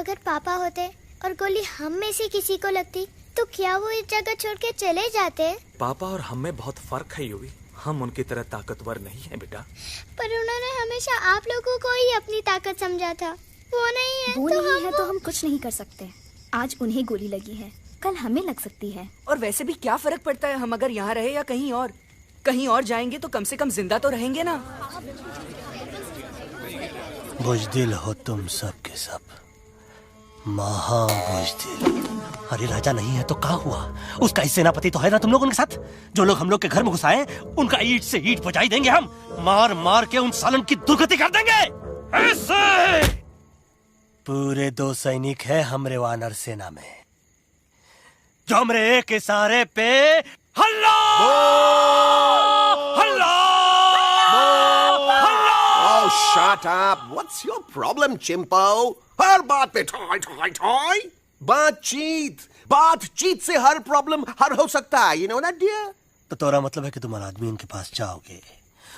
अगर पापा होते और गोली हम में से किसी को लगती तो क्या वो इस जगह छोड़ के चले जाते? पापा और हम में बहुत फर्क है यूवी। हम उनकी तरह ताकतवर नहीं है बेटा। पर उन्होंने हमेशा आप लोगों को ही अपनी ताकत समझा था। वो नहीं है वो तो नहीं है तो हम कुछ नहीं कर सकते। आज उन्हें गोली लगी है, कल हमें लग सकती है। और वैसे भी क्या फर्क पड़ता है, हम अगर यहाँ रहे या कहीं और। कहीं और जाएंगे तो कम से कम जिंदा तो रहेंगे ना। बुज़दिल हो तुम सब के सब, महा बुज़दिल। अरे राजा नहीं है तो क्या हुआ? उसका ही सेनापति तो है ना तुम लोग उनके साथ। जो लोग हम लोग के घर में घुसाए उनका ईंट से ईंट बजाई देंगे हम। मार मार के उन सालन की दुर्गति कर देंगे। ऐसे पूरे 2 सैनिक है हमरे वानर सेना में जो हमरे एक इशारे पे हल्ला हल्ला हल्ला। Oh, shut up! What's your problem, चिंपो? हर बात पे ठॉय ठॉय ठॉय। बातचीत से हर प्रॉब्लम हल हो सकता है। You know that, dear? तो तोरा मतलब है कि तुम आदमी उनके पास जाओगे,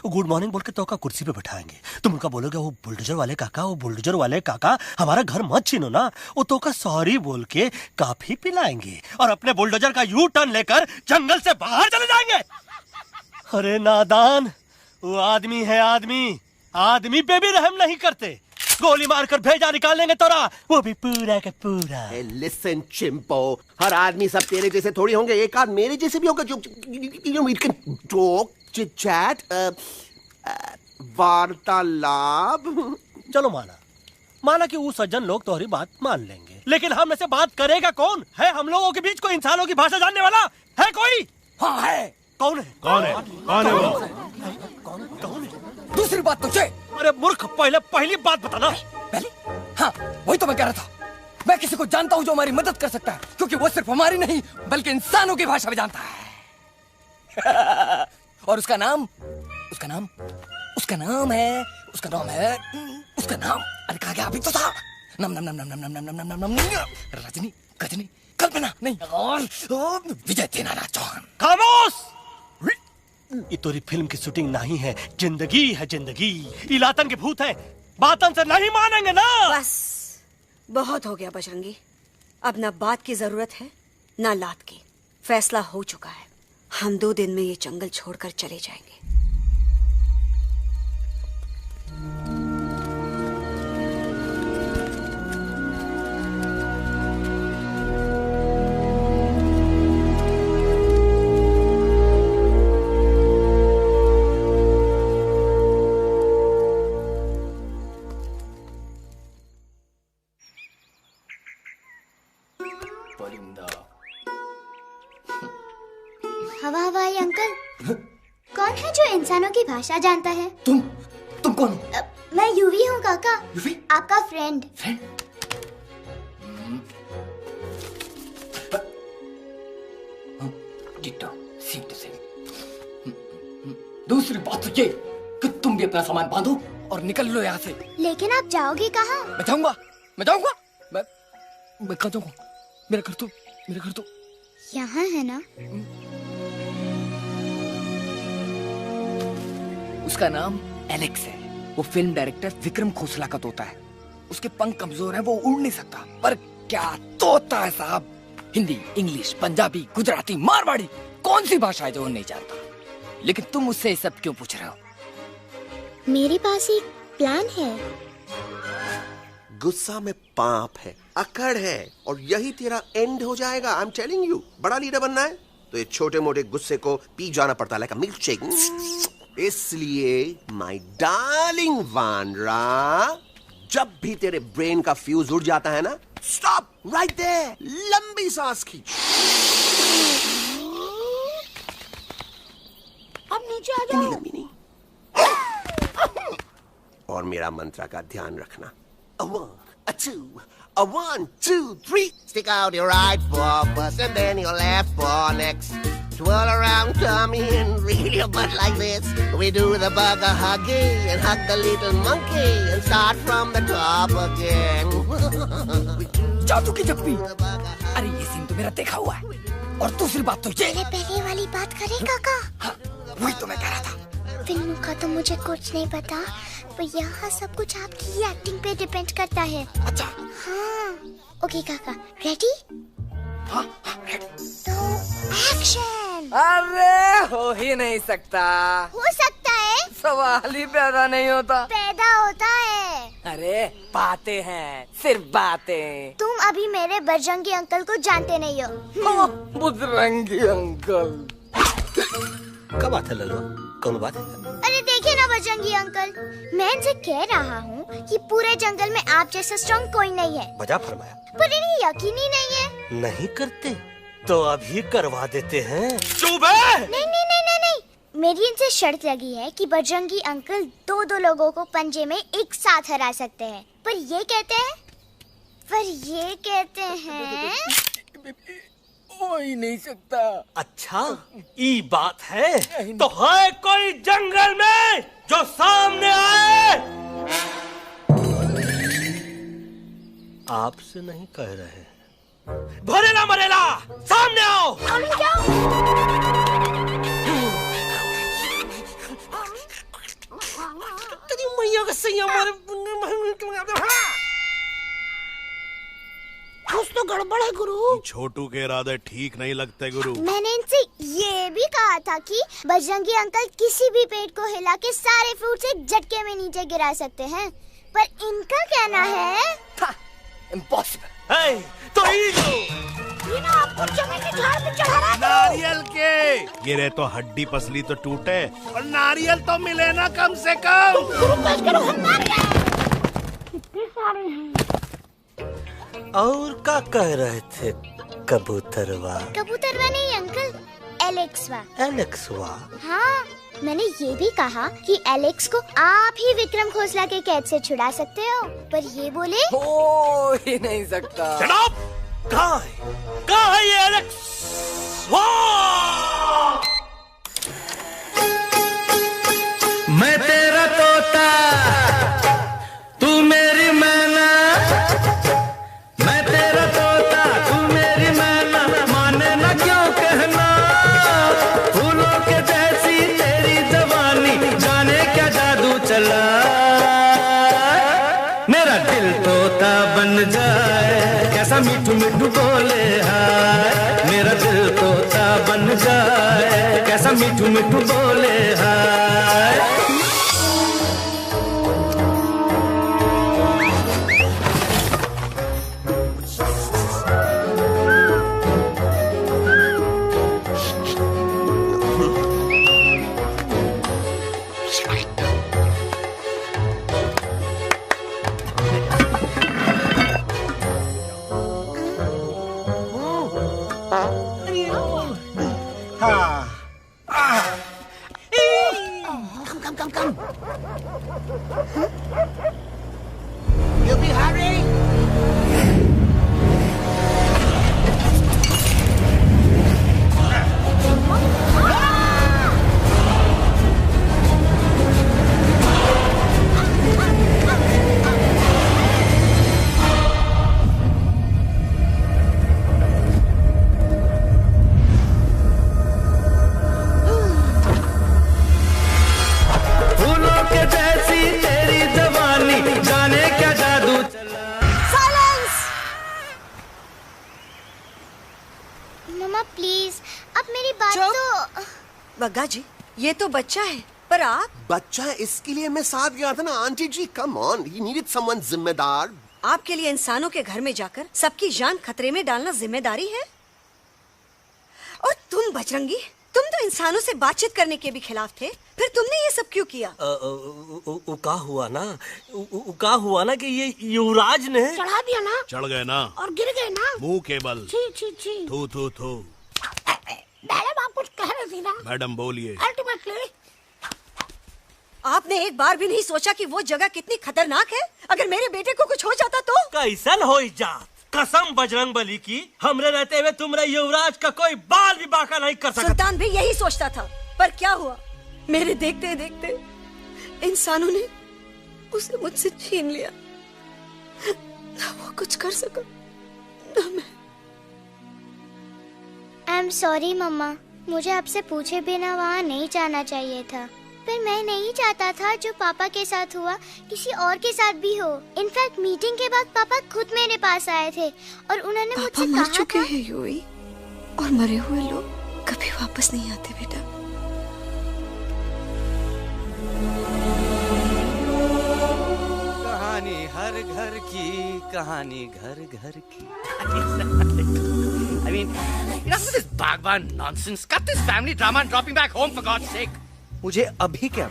गुड मॉर्निंग बोल के तो का कुर्सी पे बैठाएंगे, तुम उनका बोलोगे वो बुलडोजर वाले काका हमारा घर मत छीनो ना। वो तो का सॉरी बोल के काफी पिलाएंगे और अपने बुलडोजर का यू टर्न लेकर जंगल से बाहर चले जाएंगे। अरे नादान, वो आदमी है आदमी पे भी रहम नहीं करते। गोली मारकर भेजा निकालेंगे तोरा, वो भी पूरा का पूरा। Listen, चिंपो, हर आदमी सब तेरे जैसे थोड़ी होंगे। एक आध मेरे जैसे भी होगा जो टॉक चिट-चैट वार्तालाप। चलो माना कि वो सज्जन लोग तुम्हारी बात मान लेंगे, लेकिन हम ऐसे बात करेगा कौन? है हम लोगों के बीच कोई इंसानों की भाषा जानने वाला है कोई? हाँ है। कौन है वो? दूसरी बात तुझे। अरे मूर्ख, पहली बात बताना। पहले? हाँ, वही तो मैं कह रहा था। मैं किसी को जानता हूँ जो हमारी मदद कर सकता है, क्योंकि वो सिर्फ हमारी नहीं बल्कि इंसानों की भाषा भी जानता है। और उसका नाम है अरे कहा गया अभी तो था। नम रजनी, गजनी, कल्पना नहीं और विजय तेनालीराम चौहान। खामोश! ये तोरी फिल्म की शूटिंग नहीं है, जिंदगी है जिंदगी। इलातन के भूत है, बातन से नहीं मानेंगे ना। बस बहुत हो गया बजरंगी। अब ना बात की जरूरत है ना लात की। फैसला हो चुका है। हम 2 दिन में ये जंगल छोड़कर चले जाएंगे। हवाई अंकल, कौन है जो इंसानों की भाषा जानता है? तुम कौन? मैं यूवी हूँ काका। यूवी? आपका फ्रेंड। दूसरी बात तो ये कि तुम भी अपना सामान बांधो और निकल लो यहाँ से। लेकिन आप जाओगे कहाँ? मैं जाऊंगा। मैं कहाँ जाऊंगा? मेरा घर तो यहाँ है ना? उसका नाम एलेक्स है। वो फिल्म डायरेक्टर विक्रम खोसला का तोता है। उसके पंख कमजोर हैं, वो उड़ नहीं सकता। पर क्या तोता है साहब। हिंदी, इंग्लिश, पंजाबी, गुजराती, मारवाड़ी, कौन सी भाषा है जो वो नहीं जानता। लेकिन तुम उससे ये सब क्यों पूछ रहे हो? मेरे पास एक प्लान है। गुस्सा में पाप है, अकड़ है, और यही तेरा एंड हो जाएगा। आई एम टेलिंग यू। बड़ा लीडर बनना है तो ये छोटे मोटे गुस्से को पी जाना पड़ता है, लाइक अ मिल्क शेक। इसलिए माय डार्लिंग वानरा, जब भी तेरे ब्रेन का फ्यूज उड़ जाता है ना, स्टॉप राइट देयर, लंबी सांस खींच। अब नीचे आ जाओ। लंबी नहीं। और मेरा मंत्र का ध्यान रखना। A 1, a 2, a 1, 2, 3. Stick out your right paw first and then your left paw next. Twirl around, tummy, and reel your butt like this. We do the bugger huggy and hug the little monkey and start from the top again. जादू की जप्पी। अरे ये scene तो मेरा देखा हुआ है। और दूसरी बात तो ये। पहले वाली बात करें काका। हाँ, वही तो मैं कह रहा था। फिल्मों का तो मुझे कुछ नहीं पता, पर यहाँ सब कुछ आपकी एक्टिंग पे डिपेंड करता है। अच्छा। हाँ। ओके काका, रेडी? हाँ, रेडी। तो एक्शन। अरे हो ही नहीं सकता। हो सकता है। सवाल ही पैदा नहीं होता। पैदा होता है। अरे बातें हैं, सिर्फ बातें। तुम अभी मेरे बजरंगी अंकल को जानते नहीं हो। बजरंगी अंकल। क्या बात है लल्लू, कौन बात है? अरे देखिए ना बजरंगी अंकल, मैं इनसे कह रहा हूँ कि पूरे जंगल में आप जैसा स्ट्रॉन्ग कोई नहीं है। बजा फरमाया। पर इन्हें यकीन ही नहीं है। नहीं करते तो अभी करवा देते हैं। चुप है। नहीं नहीं नहीं नहीं नहीं, मेरी इनसे शर्त लगी है कि बजरंगी अंकल दो लोगों को पंजे में एक साथ हरा सकते हैं। पर ये कहते हैं हो ही नहीं सकता। अच्छा ये बात है तो है कोई जंगल में जो सामने आए? आपसे नहीं कह रहे। भरेला मरेला सामने आओ। तेरी मैया का सही हमारे कुछ तो गड़बड़ है गुरु। छोटू के इरादे ठीक नहीं लगते गुरु। मैंने इनसे ये भी कहा था कि बजरंगी अंकल किसी भी पेड़ को हिला के सारे फ्रूट एक झटके में नीचे गिरा सकते हैं, पर इनका कहना है इम्पॉसिबल। तो ये ना आपको चने के झाड़ पे चढ़ा रहा है। नारियल के गिरे तो हड्डी पसली तो टूटे, और नारियल तो मिले ना कम से कम। कितने सारे हैं। और क्या कह रहे थे कबूतरवा? कबूतरवा नहीं अंकल, एलेक्सवा। एलेक्सवा? हाँ, मैंने ये भी कहा कि एलेक्स को आप ही विक्रम खोसला के कैद से छुड़ा सकते हो, पर ये बोले हो ही नहीं सकता। जनाब कहाँ है ये एलेक्स? मैं तेरा तोता तू मेरी मैना, मैं तेरा तोता तू मेरी मैना, माने ना क्यों कहना। फूलों के जैसी तेरी जवानी, जाने क्या जादू चला। मेरा दिल तोता बन जाए, कैसा मिठू मिठू बोले हाय। मेरा दिल तोता बन जाए, कैसा मिठू मिठू बोले हाय। बग्गा जी, ये तो बच्चा है, पर आप? बच्चा है इसके लिए मैं साथ गया था ना aunty ji. Come on, he needed someone जिम्मेदार। आपके लिए इंसानों के घर में जाकर सबकी जान खतरे में डालना जिम्मेदारी है? और तुम बजरंगी, तुम तो इंसानों से बातचीत करने के भी खिलाफ थे, फिर तुमने ये सब क्यों किया? का हुआ ना कि ये युवराज ने चढ़ा दिया ना, चढ़ गए ना और गिर गए ना मुंह के बल। छी छी छी। थू थू थू। मैडम आप कुछ कह रही थी ना? मैडम बोलिए। अल्टीमेटली आपने एक बार भी नहीं सोचा कि वो जगह कितनी खतरनाक है? अगर मेरे बेटे को कुछ हो जाता तो? कैसन हो जात? कसम बजरंग बली की, हमरे रहते हुए तुमरे युवराज का कोई बाल भी बाका नहीं कर सकता। सुल्तान भी यही सोचता था, पर क्या हुआ? मेरे देखते देखते इंसानों ने उसे मुझसे छीन लिया। ना वो कुछ कर सका, ना मैं। आई एम सॉरी मम्मा, मुझे आपसे पूछे बिना वहाँ नहीं जाना चाहिए था। पर मैं नहीं चाहता था जो पापा के साथ हुआ किसी और के साथ भी हो। इनफैक्ट मीटिंग के बाद पापा खुद मेरे पास आए थे और उन्होंने मुझसे कहा मर चुके हैं यूई, और मरे हुए लोग कभी वापस नहीं आते बेटा। कहानी हर घर की, कहानी घर घर की। I mean, enough of this Bhagwan nonsense. Cut this family drama and drop me back home for God's sake. मुझे अभी के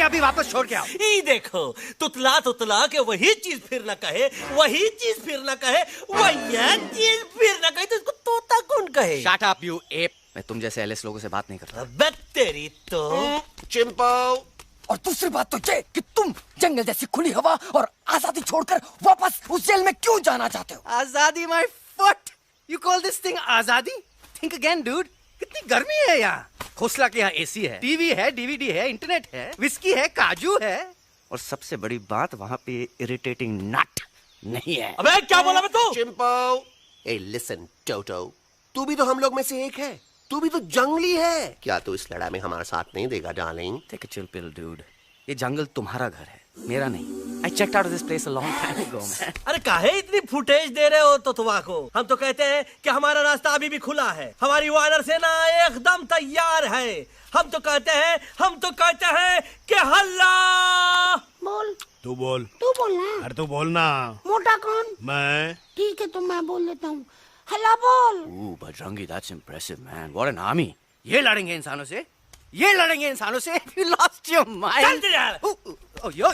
अभी वापस छोड़ के आओ। ई देखो, तुतला तुतला के वही चीज फिर न कहे, वही चीज फिर न कहे, वही चीज फिर न कहे, तो इसको तोता कौन कहे? Shut up, you ape. मैं तुम जैसे एलिस लोगों से बात नहीं करता। अबे तेरी तो। चिंपो। और दूसरी बात तो ये कि तुम जंगल जैसी खुली हवा और आजादी छोड़कर वापस उस जेल में क्यों जाना चाहते हो? आजादी my foot. You call this thing आजादी? Think again, dude. कितनी गर्मी है यहाँ। खोसला के यहाँ एसी है, टीवी है, डीवीडी है, इंटरनेट है, विस्की है, काजू है, और सबसे बड़ी बात वहाँ पे इरिटेटिंग नट नहीं है। अबे क्या बोला मैं तू? चिंपो। ए लिसन टोटो, तू भी तो हम लोग में से एक है। तू भी तो जंगली है। क्या तू इस लड़ाई में हमारा साथ नहीं देगा darling? Take a chill pill, dude. ये जंगल तुम्हारा घर है, मेरा नहीं। I checked out of this place a long time ago, man. अरे काहे इतनी फुटेज दे रहे हो तो तुम्हारा? हम तो कहते हैं कि हमारा रास्ता अभी भी खुला है, हमारी वानर सेना एकदम तैयार है। हम तो कहते हैं कि हल्ला। बोल। तू बोल। तू बोलना। अरे तू बोलना। मोटा कौन? मैं। ठीक है तो मैं बोल लेता हूँ। हल्ला बोल। Bajrangi, that's impressive, man. What an army. ये लड़ेंगे इंसानों से? ये लड़ेंगे इंसानों से? You lost your mind. चल यार। Oh, yo.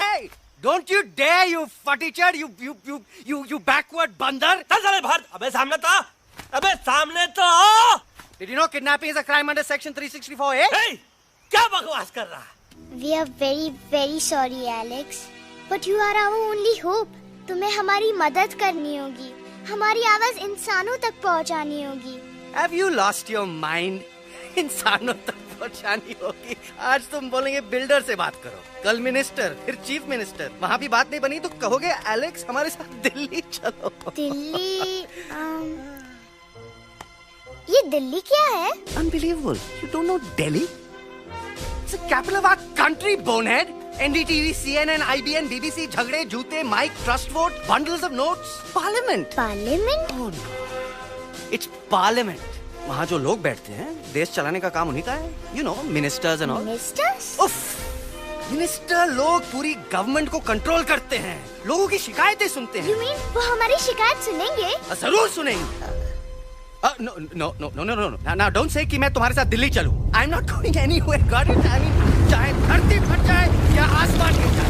Hey. Don't you dare, you fatichard, you backward बंदर. चल चल बाहर। अबे सामने तो आओ। Did you know kidnapping is a crime under section 364A? Hey, क्या बकवास कर रहा है? We are very very sorry, Alex. But you are our only hope. तुम्हें हमारी मदद करनी होगी, हमारी आवाज इंसानों तक पहुंचानी होगी। Have you lost your mind? इंसानों तक पहुंचानी होगी। आज तुम बोलेंगे बिल्डर से बात करो, कल मिनिस्टर, फिर चीफ मिनिस्टर। वहाँ भी बात नहीं बनी तो कहोगे एलेक्स हमारे साथ दिल्ली चलो। दिल्ली? ये दिल्ली क्या है? Unbelievable. You don't know Delhi? It's the capital of our country, bonehead. NDTV, CNN, IBN, BBC, झगड़े, जूते, mike, trust vote, bundles of notes, parliament. Parliament? Oh no. It's parliament. वहाँ जो लोग बैठते हैं, देश चलाने का काम उन्हीं का है। You know, ministers and all. Ministers? उफ, मिनिस्टर लोग पूरी गवर्नमेंट को कंट्रोल करते हैं, लोगों की शिकायतें सुनते हैं। You mean वो हमारी शिकायत सुनेंगे? जरूर सुनेंगे। No. Now don't say कि मैं तुम्हारे साथ दिल्ली चलूं. I'm not going anywhere. God, I mean, चाहे धरती फट जाए या आसमान गिर जाए।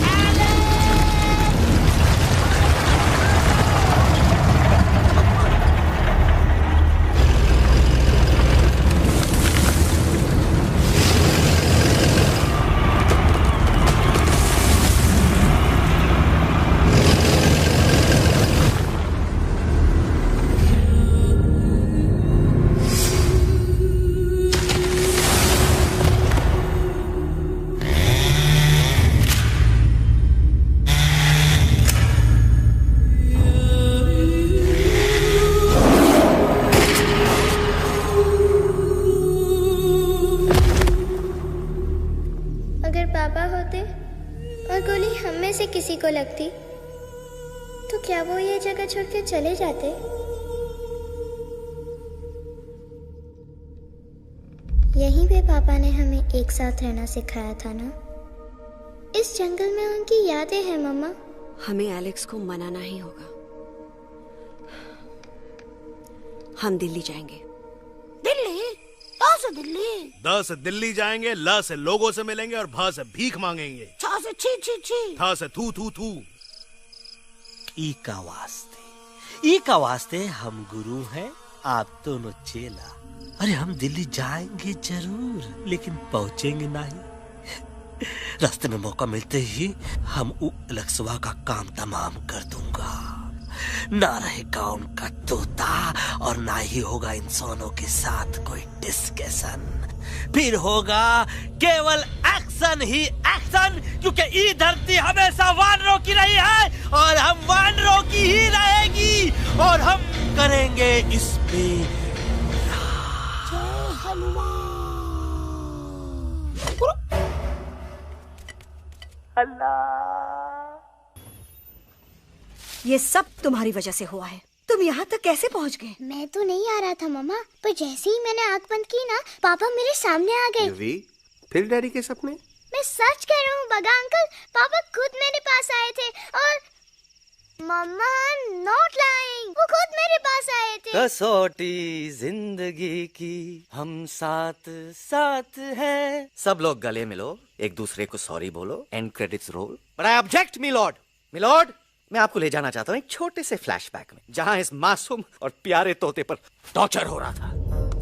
किसी को लगती तो क्या वो ये जगह छोड़ के चले जाते? यहीं पे पापा ने हमें एक साथ रहना सिखाया था ना। इस जंगल में उनकी यादें हैं मम्मा। हमें एलेक्स को मनाना ही होगा। हम दिल्ली जाएंगे। दिल्ली? द से दिल्ली? द से दिल्ली जाएंगे, ल से लोगों से मिलेंगे और भ से भीख मांगेंगे। छ से छी छी छी। थ से थू थू थू। ई का वास्ते हम गुरु हैं, आप दोनों चेला। अरे हम दिल्ली जाएंगे जरूर, लेकिन पहुंचेंगे नहीं। रास्ते में मौका मिलते ही हम लक्ष्वा का काम तमाम कर दूंगा। ना रहेगा उनका तोता और ना ही होगा इंसानों के साथ कोई डिस्कशन। फिर होगा केवल एक्शन ही एक्शन, क्योंकि ये धरती हमेशा वानरों की रही है और हम वानरों की ही रहेगी और हम करेंगे इस पे। जय हनुमान। ये सब तुम्हारी वजह से हुआ है। तुम यहाँ तक कैसे पहुँच गए? मैं तो नहीं आ रहा था मम्मा, पर जैसे ही मैंने आँख बंद की ना, पापा मेरे सामने आ गए। युवी, फिर डैडी के सपने? मैं सच कह रहा हूँ बगा अंकल, पापा खुद मेरे पास आए थे और मम्मा नॉट लाइंग, वो खुद मेरे पास आए थे। कसौटी जिंदगी की हम साथ साथ हैं। सब लोग गले मिलो, एक दूसरे को सॉरी बोलो, and credits roll. But I object milord. Milord, मैं आपको ले जाना चाहता हूँ एक छोटे से फ्लैशबैक में, जहाँ इस मासूम और प्यारे तोते पर टॉर्चर हो रहा था।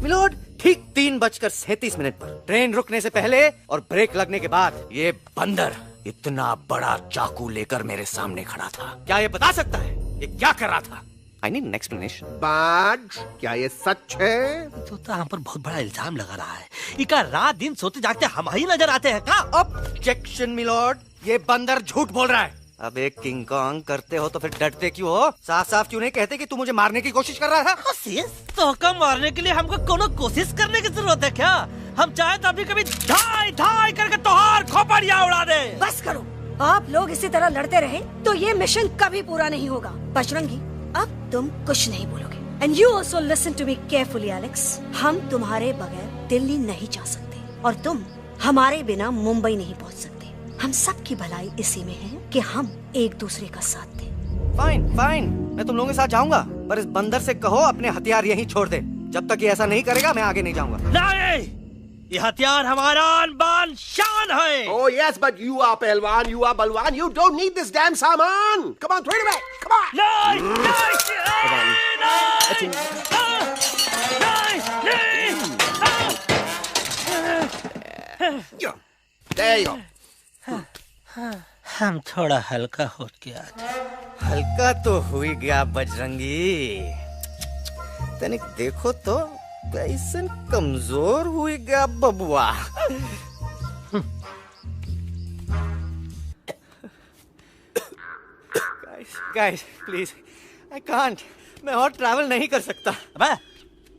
मिलॉर्ड, ठीक 3:37 पर ट्रेन रुकने से पहले और ब्रेक लगने के बाद ये बंदर इतना बड़ा चाकू लेकर मेरे सामने खड़ा था। क्या ये बता सकता है ये क्या कर रहा था? I need an explanation. बाज, क्या ये सच है? तो हम पर बहुत बड़ा इल्जाम लगा रहा है। इका रात दिन सोते जागते हम ही नजर आते हैं का? ऑब्जेक्शन मिलॉर्ड, ये बंदर झूठ बोल रहा है। अब एक किंग कॉन्ग करते हो तो फिर डरते क्यों हो? साफ साफ क्यों नहीं कहते कि तू मुझे मारने की कोशिश कर रहा था? तो का मारने के लिए हमको कोनो कोशिश करने की जरूरत है क्या? हम चाहे तो अभी कभी धाई धाई करके तोहार खोपड़िया उड़ा दे। बस करो, आप लोग इसी तरह लड़ते रहे तो ये मिशन कभी पूरा नहीं होगा। बजरंगी, अब तुम कुछ नहीं बोलोगे। And you also listen to me carefully Alex. हम तुम्हारे बगैर दिल्ली नहीं जा सकते और तुम हमारे बिना मुंबई नहीं पहुंच सकते। हम सब की भलाई इसी में है कि हम एक दूसरे का साथ दें। फाइन फाइन, मैं तुम लोगों के साथ जाऊंगा, पर इस बंदर से कहो अपने हथियार यहीं छोड़ दे। जब तक ये ऐसा नहीं करेगा मैं आगे नहीं जाऊंगा। नहीं, ये हथियार हमारा आन-बान शान है। Oh yes, but you are पहलवान, you are बलवान, you don't need this damn सामान. Come on, throw it away. Come on. There you go. हम थोड़ा हल्का हो गया। हल्का तो हो ही गया बजरंगी, तनिक देखो तो कैसन कमजोर हुई गया बबुआ। गाइस प्लीज, आई कांट, मैं और ट्रैवल नहीं कर सकता। अबे,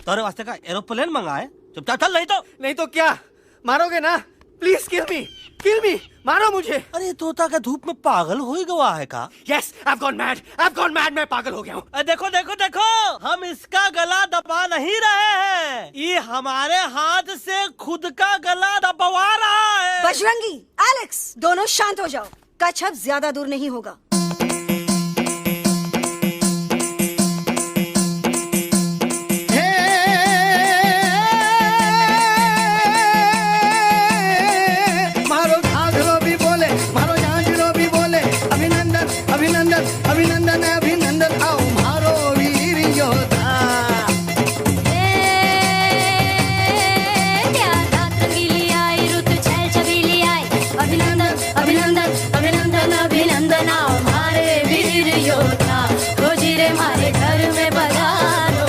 तोरे वास्ते का एरोप्लेन मंगाए, चुपचाप चल। नहीं तो क्या मारोगे ना? प्लीज किल मी, मारो मुझे। अरे तोता का धूप में पागल हो ही गया है का? Yes, I've gone mad, मैं पागल हो गया हूँ। देखो, हम इसका गला दबा नहीं रहे हैं, ये हमारे हाथ से खुद का गला दबवा रहा है। बजरंगी, एलेक्स, दोनों शांत हो जाओ। कच्छप ज्यादा दूर नहीं होगा। अभिनंदन आओ मारो वीर योद्धा। अभिनंदन आओ मारे वीर योद्धा। रोजी रे मारे घर में पधारो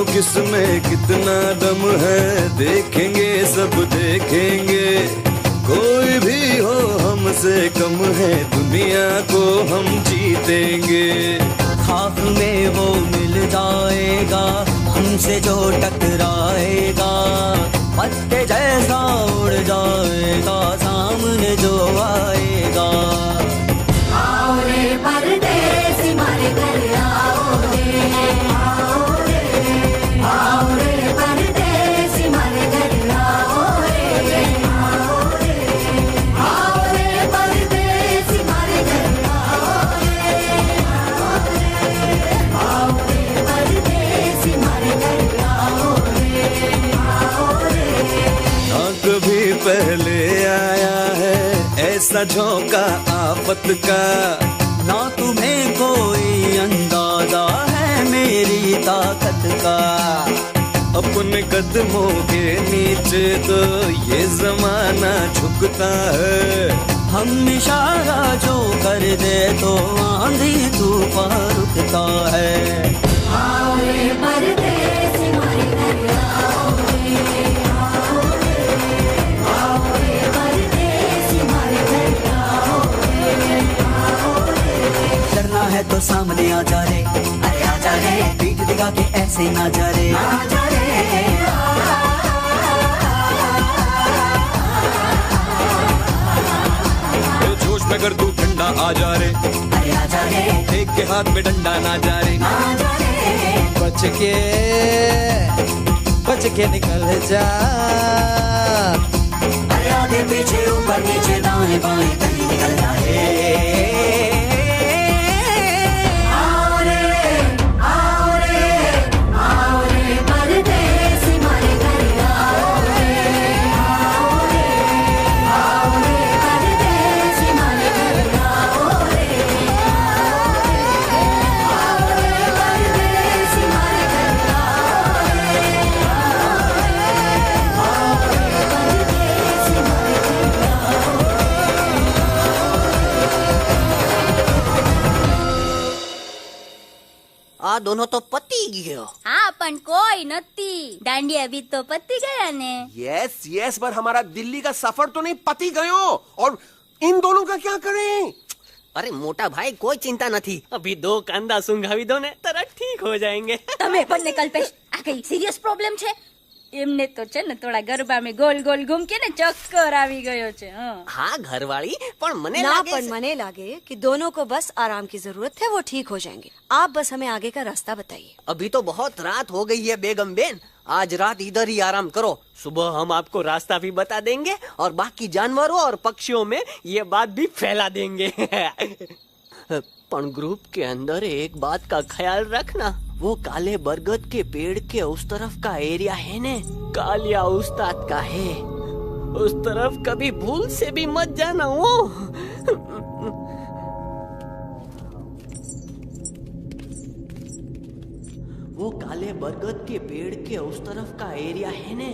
किसमें कितना दम है देखेंगे, सब देखेंगे। कोई भी हो हमसे कम है, दुनिया को हम जीतेंगे। खाक में वो मिल जाएगा हमसे जो टकराएगा, पत्ते जैसा उड़ जाएगा सामने जो आएगा। आओ रे परदेसी मारे घर आओ रे, आओ रे परदेसी मारे घर आओ रे, आओ रे परदेसी मारे घर आओ रे परदेसी मारे घर आओ रे। ना कभी पहले आया है ऐसा झोंका आफत का, ना तुम्हें कोई अंदाजा है मेरी ताकत का। अपने कदमों के नीचे तो ये जमाना झुकता है, हम इशारा जो कर दे तो आंधी तूफान रुकता है। आओ रे परदेसी मारे घर आओ रे, आओ रे परदेसी मारे घर आओ आजा रे, अरे आजा रे, पीठ दिखा के ऐसे ना जा रे, आजा रे। जोश में कर तू ठंडा आजा रे, अरे आजा रे, एक के हाथ में डंडा ना जा रे, आजा रे। बच के निकल जा, अरे आगे पीछे ऊपर नीचे दाएं बाएं कहीं निकल जाए। आओ रे, आओ रे, आओ रे परदेसी मारे घर आओ रे, आओ रे, आओ रे परदेसी मारे घर आओ रे, आओ रे परदेसी मारे घर आओ रे, आओ रे परदेसी मारे घर आओ रे। आ दोनों तो पति गयो। हाँ पण कोई नती, दांडिया भी तो पति गया ने। यस यस, पर हमारा दिल्ली का सफर तो नहीं पति गयो, और इन दोनों का क्या करें? अरे मोटा भाई कोई चिंता नहीं, अभी 2 कांदा सुंघावी दो ने तरह ठीक हो जाएंगे। તમે બંને કલ્પેશ આ કઈ સિરિયસ પ્રોબ્લેમ છે? એમને તો છે ને થોડા ગરબામાં ગોલ ગોલ ઘૂમકે ને ચક્કર આવી ગયો છે। हाँ घरवाली, पर मने ना लागे पर मने लागे कि दोनों को बस आराम की जरूरत है, वो ठीक हो जाएंगे। आप बस हमें आगे का रास्ता बताइए। अभी तो बहुत रात हो गई है बेगम बेन, आज रात इधर ही आराम करो, सुबह हम आपको रास्ता भी बता देंगे और बाकी जानवरों और पक्षियों में ये बात भी फैला देंगे। पण ग्रुप के अंदर एक बात का ख्याल रखना, वो काले बरगद के पेड़ के उस तरफ का एरिया है ने, कालिया उस्ताद का है, उस तरफ कभी भूल से भी मत जाना। वो काले बरगद के पेड़ के उस तरफ का एरिया है ने,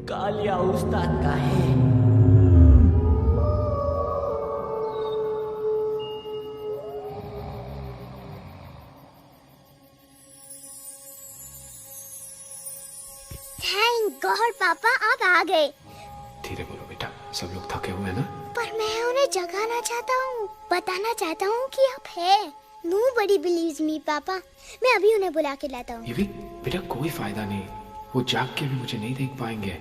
कालिया उस्ताद का है। थैंक गॉड पापा आप आ गए। धीरे बोलो बेटा, सब लोग थके हुए हैं ना। पर मैं उन्हें जगाना चाहता हूँ, बताना चाहता हूँ कि आप है। Nobody believes me पापा, मैं अभी उन्हें बुला के लाता हूँ। ये भी बेटा कोई फायदा नहीं, वो जाग के भी मुझे नहीं देख पाएंगे।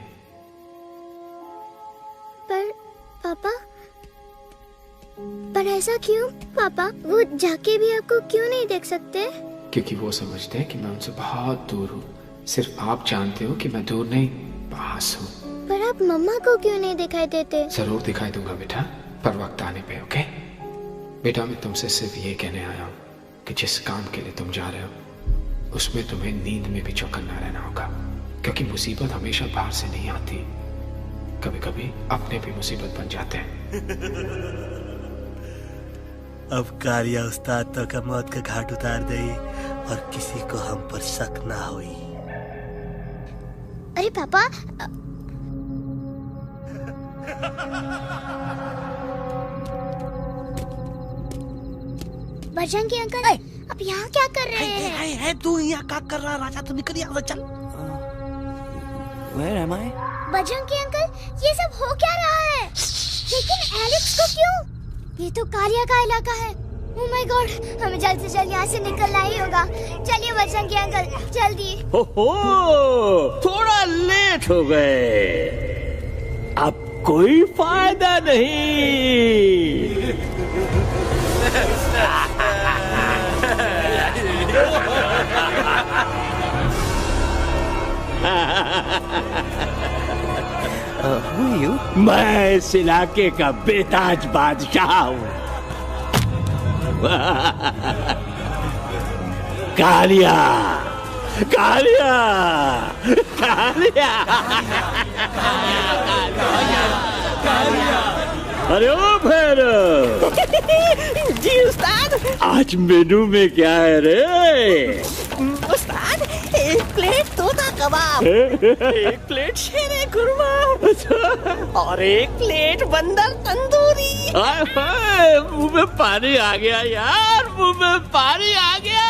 पर ऐसा क्यों पापा? वो जाके भी आपको क्यों नहीं देख सकते? क्योंकि वो समझते हैं कि मैं उनसे बहुत दूर हूँ, सिर्फ आप जानते हो कि मैं दूर नहीं पास हूँ। पर आप मम्मा को क्यों नहीं दिखाई देते? जरूर दिखाई दूंगा बेटा, पर वक्त आने पे। ओके बेटा, मैं तुमसे सिर्फ ये कहने आया हूँ कि जिस काम के लिए तुम जा रहे हो उसमें तुम्हें नींद में भी चौकन्ना रहना होगा, क्योंकि मुसीबत हमेशा बाहर से नहीं आती, कभी कभी अपने भी मुसीबत बन जाते हैं। अब कालिया उस्ताद तो का मौत का घाट उतार दे और किसी को हम पर शक ना हुई। अरे पापा बजरंगी अंकल, अब यहाँ क्या कर रहे हैं? है तू यहाँ क्या कर रहा? राजा तू निकल यहाँ से, चल। Where am I? Bajrangi uncle, ये सब हो क्या रहा है? लेकिन एलेक्स को क्यों? ये तो कालिया का इलाका है। ओह माय गॉड, हमें जल्द से जल्द यहाँ से निकलना ही होगा। चलिए बजरंगी अंकल, जल्दी। हो, थोड़ा लेट हो गए, अब कोई फायदा नहीं। मैं इस इलाके का बेताज बादशाह हूँ। कालिया, कालिया, कालिया, अरे ओ भैरव जी उस्ताद, आज मेनू में क्या है रे? उस्ताद, 1 प्लेट तोता कबाब, 1 प्लेट शेरे कुरमा और 1 प्लेट बंदर तंदूरी। मुंह में पानी आ गया यार, मुंह में पानी आ गया।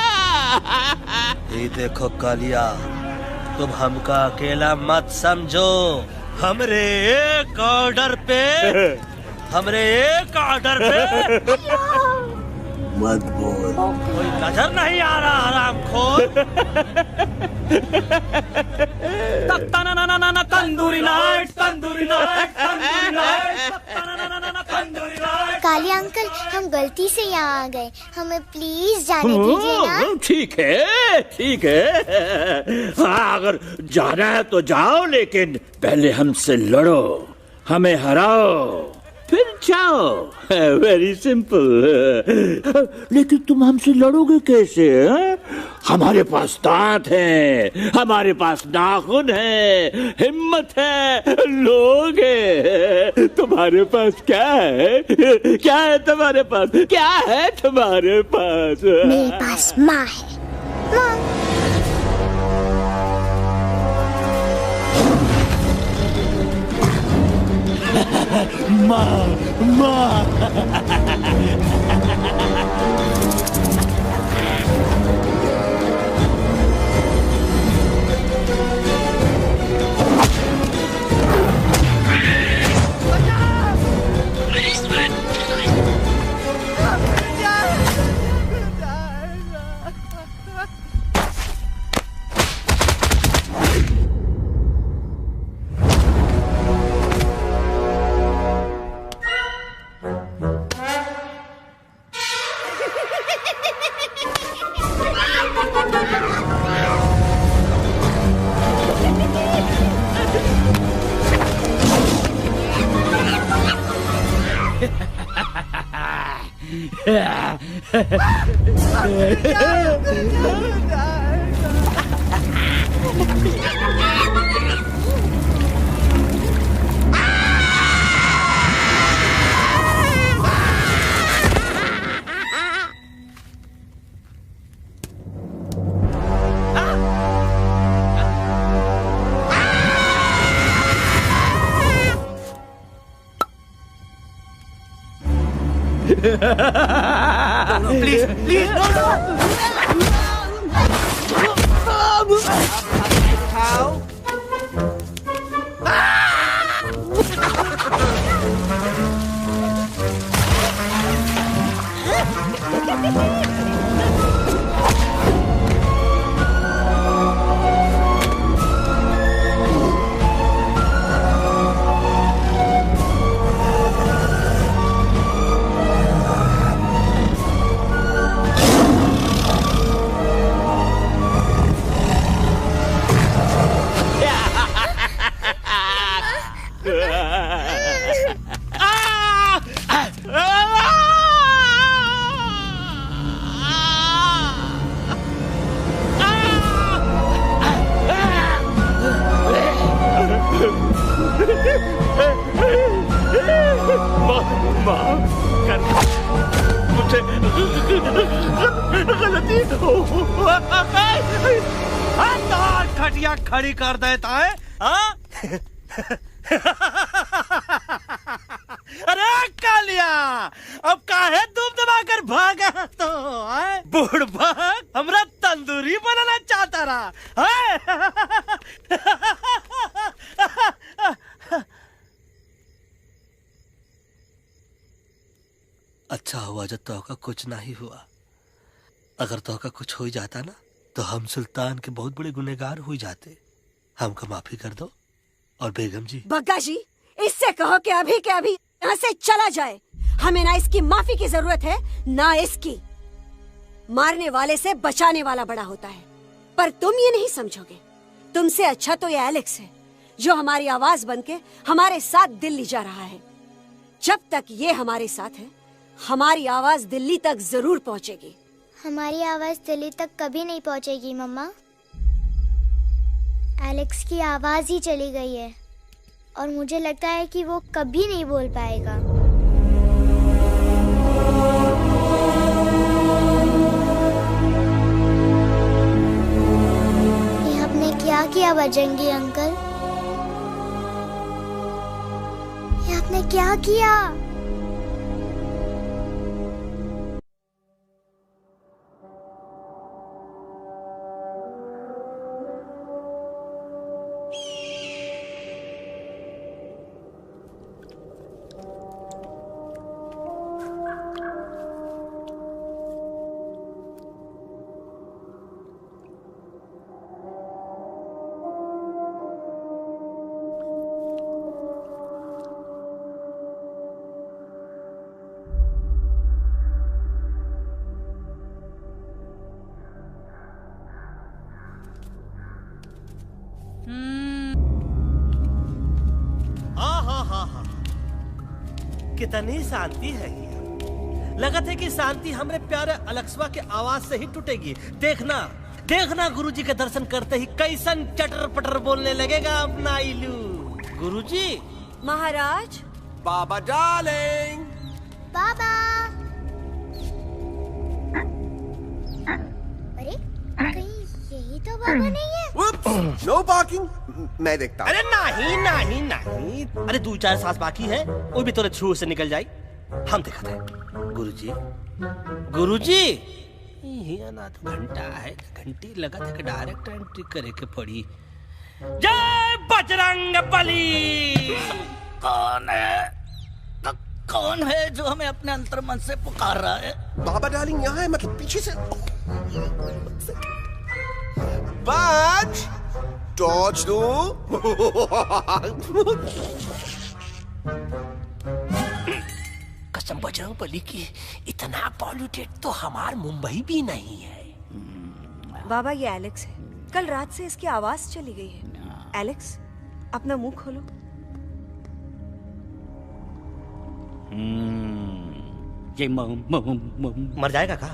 ये देखो कालिया, तुम हमका अकेला मत समझो। हमरे एक ऑर्डर पे मत बोल। कोई नजर नहीं आ रहा हरामखोर। Tandoori night, tandoori night, tandoori night, tandoori night. Kaliya uncle, हम गलती से यहाँ आ गए, हमें प्लीज जाने दीजिए ना। ठीक है, ठीक है। हाँ, अगर जाना है तो जाओ, लेकिन पहले हमसे लड़ो, हमें हराओ, फिर जाओ। Very simple. लेकिन तुम हमसे लड़ोगे कैसे? हमारे पास दांत हैं, हमारे पास नाखून है, हिम्मत है, लोग हैं। तुम्हारे पास क्या है? क्या है तुम्हारे पास? क्या है तुम्हारे पास? मेरे पास माँ है। माँ, माँ। प्लीज प्लीज खटिया खड़ी कर देता है। अरे कालिया, अब काहे तुम दबाकर भागा तो? बुढ़बा हमरा तंदूरी बनाना चाहता रहा। अच्छा हुआ जब तोका कुछ नहीं हुआ। अगर तोका कुछ हो जाता ना तो हम सुल्तान के बहुत बड़े गुनहगार हो जाते। हमको माफी कर दो। और बेगम जी, बग्गा जी, इससे कहो कि अभी के अभी यहाँ से चला जाए। हमें ना इसकी माफी की जरूरत है ना इसकी। मारने वाले से बचाने वाला बड़ा होता है, पर तुम ये नहीं समझोगे। तुमसे अच्छा तो ये एलेक्स है जो हमारी आवाज बनके हमारे साथ दिल्ली जा रहा है। जब तक ये हमारे साथ है, हमारी आवाज दिल्ली तक जरूर पहुंचेगी। हमारी आवाज दिल्ली तक कभी नहीं पहुंचेगी मम्मा। एलेक्स की आवाज ही चली गई है और मुझे लगता है कि वो कभी नहीं बोल पाएगा। ये आपने क्या किया बजरंगी अंकल? ये आपने क्या किया? कितनी शांति है यहाँ। लगत है कि शांति हमरे प्यारे अलेक्सवा के आवाज से ही टूटेगी। देखना देखना गुरुजी के दर्शन करते ही कैसन चटर पटर बोलने लगेगा अपना इलू। गुरुजी। महाराज। बाबा डार्लिंग। बाबा। अरे कहीं यही तो बाबा नहीं है। No parking. मैं देखता हूँ। अरे नहीं नहीं नहीं, अरे 2-4 सांस बाकी है, वो भी तोरे छू से निकल जाए। हम दिखाते हैं। गुरुजी गुरुजी ये ना तो घंटा है, घंटी लगा था कि डायरेक्ट एंट्री करे के पड़ी। जय बजरंग बली। कौन है? कौन है जो हमें अपने अंतर मन से पुकार रहा है? बाबा डार्लिंग यहाँ है, मतलब पीछे से। बाज टॉर्च दो। कसम बजरंग बली की, इतना पॉल्यूटेड तो हमार मुंबई भी नहीं है। बाबा ये एलेक्स है, कल रात से इसकी आवाज चली गई है। एलेक्स अपना मुंह खोलो। ये मर जाएगा का?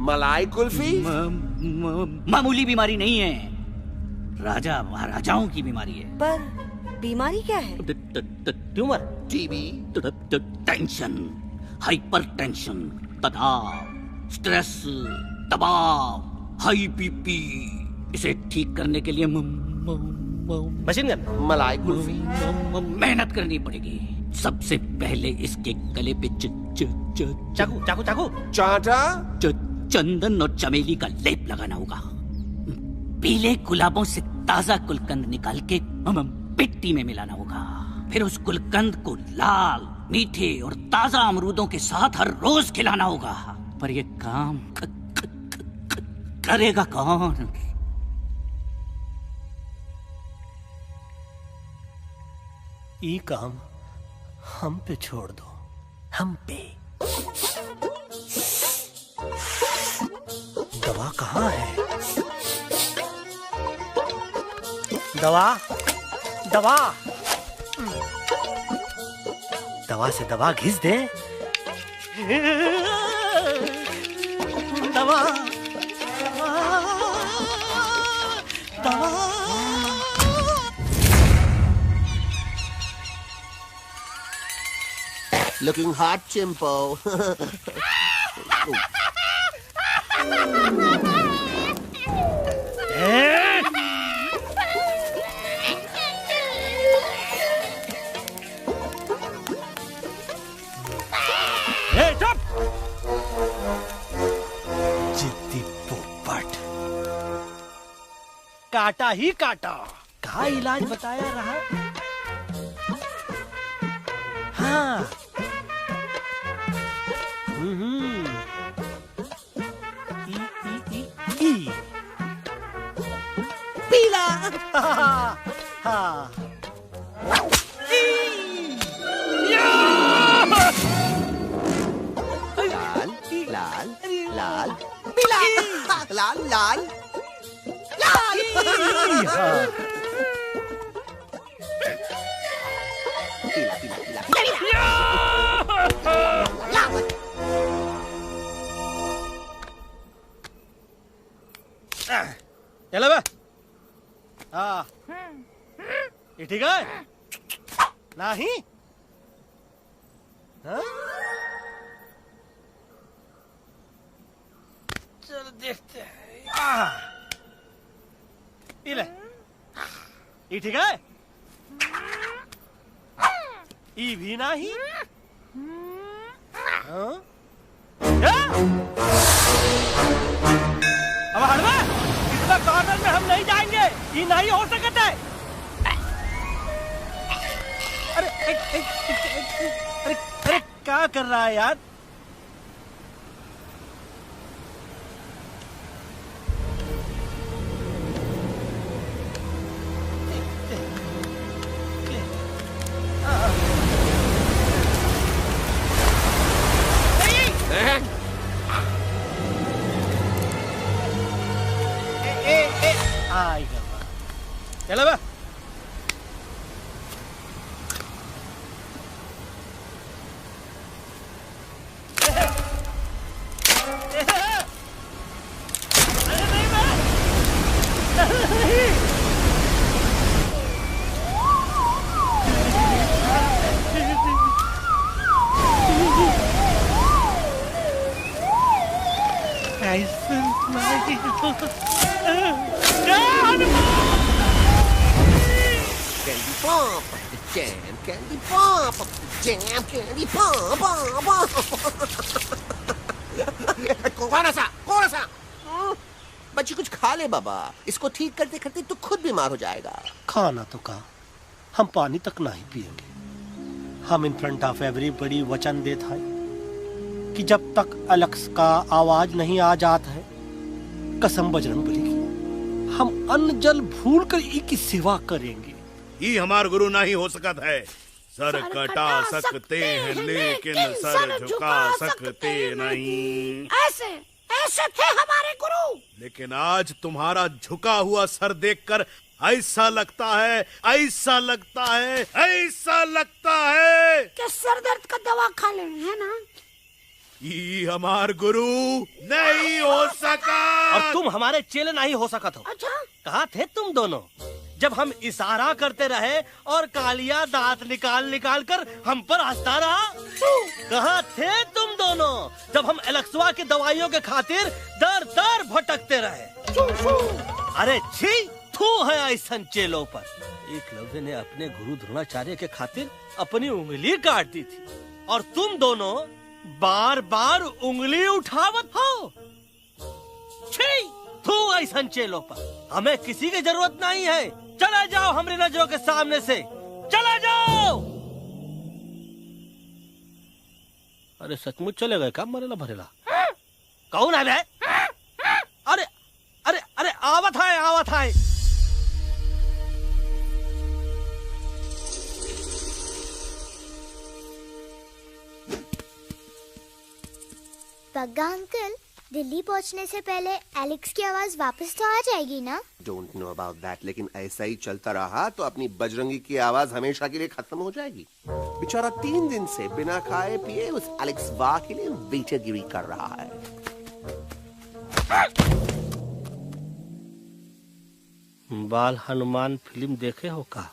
मलाई कुल्फी? मामूली बीमारी नहीं है, राजा महाराजाओं की बीमारी है। पर बीमारी क्या है? Tumour, TB, tension, hyper tension, तनाव, स्ट्रेस, दबाव, हाई बीपी। इसे ठीक करने के लिए मशीन गन, मलाई कुल्फी, मेहनत करनी पड़ेगी। सबसे पहले इसके गले पे चाकू चाकू चाकू चाटा, चंदन और चमेली का लेप लगाना होगा। पीले गुलाबों से ताजा गुलकंद निकाल के मिट्टी में मिलाना होगा। फिर उस गुलकंद को लाल, मीठे और ताजा अमरूदों के साथ हर रोज खिलाना होगा। पर ये काम करेगा कौन? ये काम हम पे छोड़ दो, हम पे। दवा कहाँ है? दवा दवा दवा से दवा घिस दे। दवा दवा। Looking hot, Chimpo. जिद्दी पोपट, काटा ही काटा। कहा इलाज बताया रहा? हाँ। पीला। हाँ। लाल लाल लाल पीला, लाल लाल लाल। पीला पीला पीला। चलो बे। हाँ, ये ठीक है? नहीं? हाँ? चलो देखते हैं। ये ले। ये ठीक है? ये भी नहीं? हाँ? अब हटवा, इतना कॉर्नर में हम नहीं जाएंगे, ये नहीं हो सकता है। अरे अरे अरे क्या कर रहा है यार? चलो बा। Candy pop, jam, candy pop, jam, candy pop, कौन सा? बच्ची कुछ खा ले बाबा, इसको ठीक करते करते तो खुद बीमार हो जाएगा। खाना तो कहा, हम पानी तक नहीं पिएंगे। हम इन फ्रंट ऑफ एवरीबॉडी वचन देता है कि जब तक एलेक्स का आवाज नहीं आ जाता है, कसम बजरंगबली की, हम अन्न जल भूल कर की सेवा करेंगे। ये हमार गुरु नहीं हो सकत है। सर कटा सकते हैं लेकिन सर झुका सकते नहीं। ऐसे ऐसे थे हमारे गुरु। लेकिन आज तुम्हारा झुका हुआ सर देखकर ऐसा लगता है कि सर दर्द का दवा खा लेना है ना। ये हमार गुरु नहीं हो सका। और तुम हमारे चेले नहीं हो सका तो। अच्छा, कहाँ थे तुम दोनों जब हम इशारा करते रहे और कालिया दांत निकाल कर हम पर हंसता रहा? कहाँ थे तुम दोनों जब हम एलेक्सवा की दवाइयों के खातिर दर दर भटकते रहे? अरे छी, थू है ऐसा चेलों पर। एकलव्य ने अपने गुरु द्रोणाचार्य के खातिर अपनी उंगली काट दी थी और तुम दोनों बार बार उंगली उठावत हो। छी, थू ऐसा चेलों पर। हमें किसी की जरूरत नहीं है। चला जाओ हमारी नजरों के सामने से, चला जाओ। अरे सचमुच चले गए क्या? मरेला भरेला कौन है बे? अरे अरे अरे आवत है। बग्गा अंकल, दिल्ली पहुंचने से पहले एलेक्स की आवाज वापस तो आ जाएगी ना? डोंट नो अबाउट दैट, लेकिन ऐसा ही चलता रहा तो अपनी बजरंगी की आवाज हमेशा के लिए खत्म हो जाएगी। बेचारा 3 दिन से बिना खाए पिए उस एलेक्स वाह के लिए वेटरगिरी कर रहा है। बाल हनुमान फिल्म देखे हो का?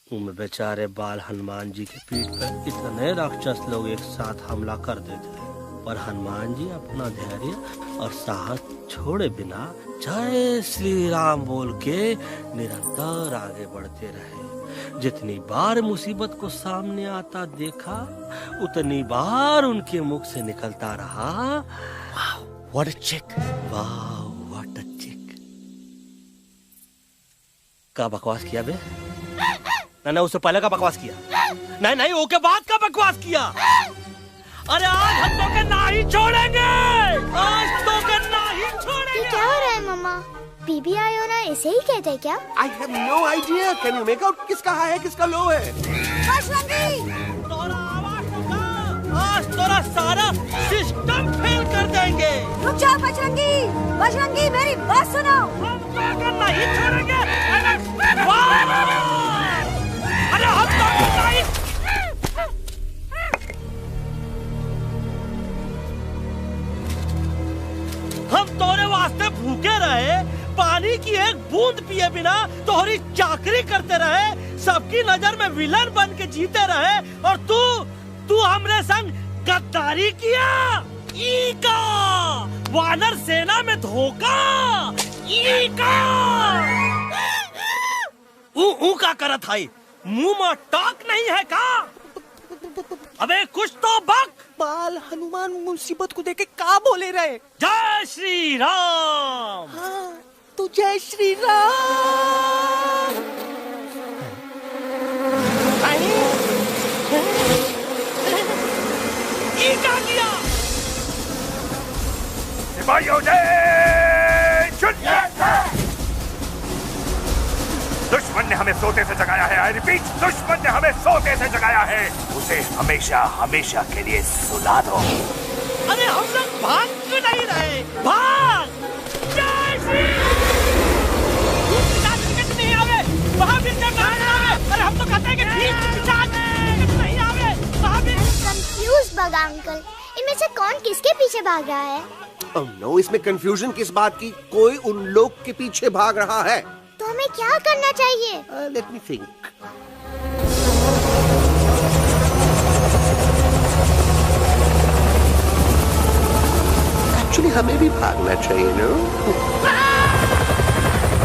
उनमें बेचारे बाल हनुमान जी के पीठ पर इतने राक्षस लोग एक साथ हमला कर देते हैं, पर हनुमान जी अपना धैर्य और साहस छोड़े बिना जय श्री राम बोल के निरंतर आगे बढ़ते रहे। जितनी बार मुसीबत को सामने आता देखा, उतनी बार उनके मुख से निकलता रहा, व्हाट अ चिक, वाह व्हाट अ चिक। का बकवास किया बे? ना उससे पहले का बकवास किया? नहीं ओके बाद का बकवास किया। अरे आज हम तो के नहीं छोड़ेंगे, आज तो के नहीं छोड़ेंगे। ये क्या हो रहा है मम्मा? बीबी आई हो ना, ऐसे ही कहते हैं क्या? I have no idea. Can you make out किसका हाई है किसका लो है? आज तोरा सारा सिस्टम फेल कर देंगे। रुक जाओ बजरंगी, मेरी बात सुनो। हम तो के नहीं छोड़ेंगे। अरे हम तो के नहीं। हम तोरे वास्ते भूखे रहे, पानी की एक बूंद पिए बिना तोहरी चाकरी करते रहे, सबकी नजर में विलन बन के जीते रहे, और तू हमरे संग गद्दारी किया। ईका वानर सेना में धोखा। ईका ऊ का करत है? मुंह में टाक नहीं है का? अबे कुछ तो बक। बाल हनुमान मुसीबत को देखे का बोले रहे? जय श्री राम। हाँ, तो जय श्री राम। ये क्या किया? सिपाहियों दुश्मन ने हमें सोते से जगाया है। आई रिपीट, दुश्मन ने हमें सोते से जगाया है। उसे हमेशा हमेशा के लिए सुला दो। अरे हम लोग भाग क्यों नहीं रहे? भाग! जय श्री नहीं आवे, महावीर जब नहीं आवे। अरे हम तो कहते हैं कि नहीं आवे, महावीर। कंफ्यूज बग्गा अंकल, इनमें से कौन किसके पीछे भाग रहा है? Oh no, इसमें कंफ्यूजन किस बात की? कोई उन लोग के पीछे भाग रहा है। तो हमें क्या करना चाहिए? Let me think. एक्चुअली हमें भी भागना चाहिए नो।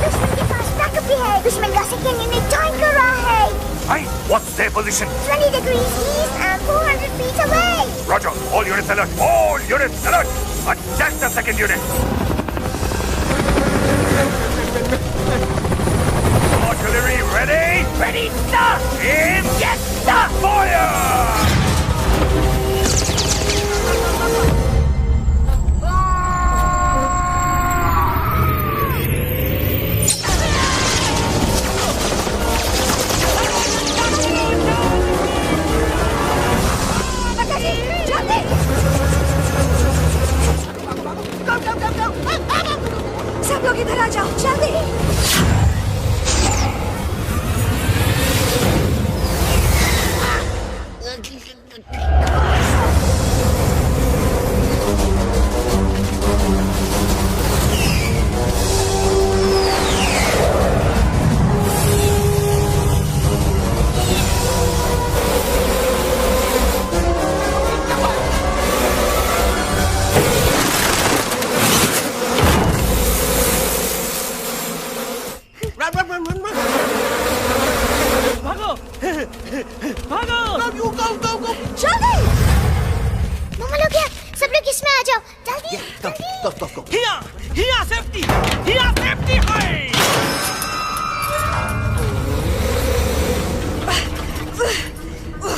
दुश्मन के पास बैकअप भी है। दुश्मन का सेकेंड यूनिट ज्वाइन कर रहा है। Hey, what's their position? 20 degrees east and 400 feet away. Roger, all units alert. All units alert. Attack the second unit. Artillery ready? Ready, sir. Aim. Yes, sir. Fire. सब लोग इधर आ जाओ जल्दी।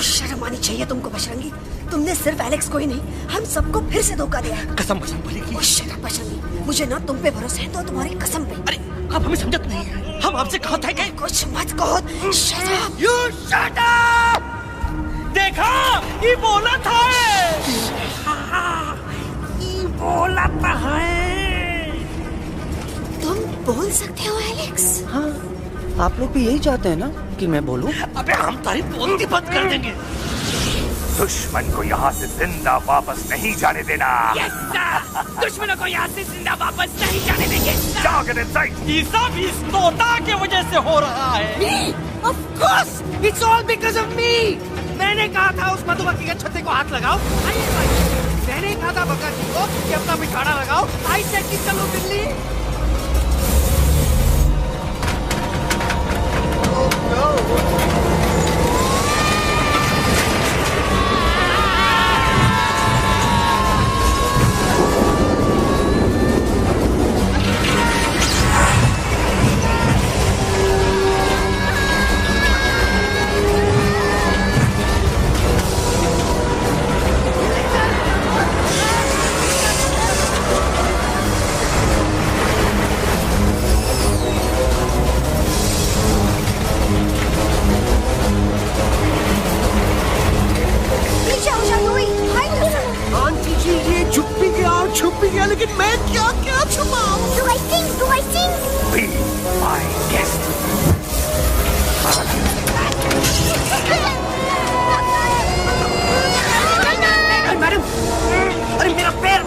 शर्म आनी चाहिए तुमको बजरंगी। तुमने सिर्फ एलेक्स को ही नहीं हम सबको फिर से धोखा दिया है। कसम कसम बोलेगी। बजरंगी मुझे ना तुम पे भरोसा है तो तुम्हारी कसम पे। अरे आप हमें समझत नहीं है। हम आपसे कहा था कि कुछ मत कहो। Shut up. You shut up. देखा ये बोला था। ये बोला था तुम बोल सकते हो एलेक्स। हाँ आप लोग भी यही चाहते हैं ना कि मैं बोलूं? अबे हम तारीफ बोलती बंद कर देंगे। दुश्मन को यहाँ से जिंदा वापस नहीं जाने देना। दुश्मनों को यहाँ से जिंदा वापस नहीं जाने देंगे। Target in sight. ये सब इस तोता की वजह से हो रहा है। Me? Of course, it's all because of me. मैंने कहा था उस मधुमक्खी के छत्ते को हाथ लगाओ। मैंने कहा था बका जी को कि अपना बिछाना लगाओ। आई सेड कि चलो बिल्ली। लेकिन मैं क्या क्या छुपाऊं? Do I sing? Do I sing? Be my guest. Madam, अरे मेरा पैर।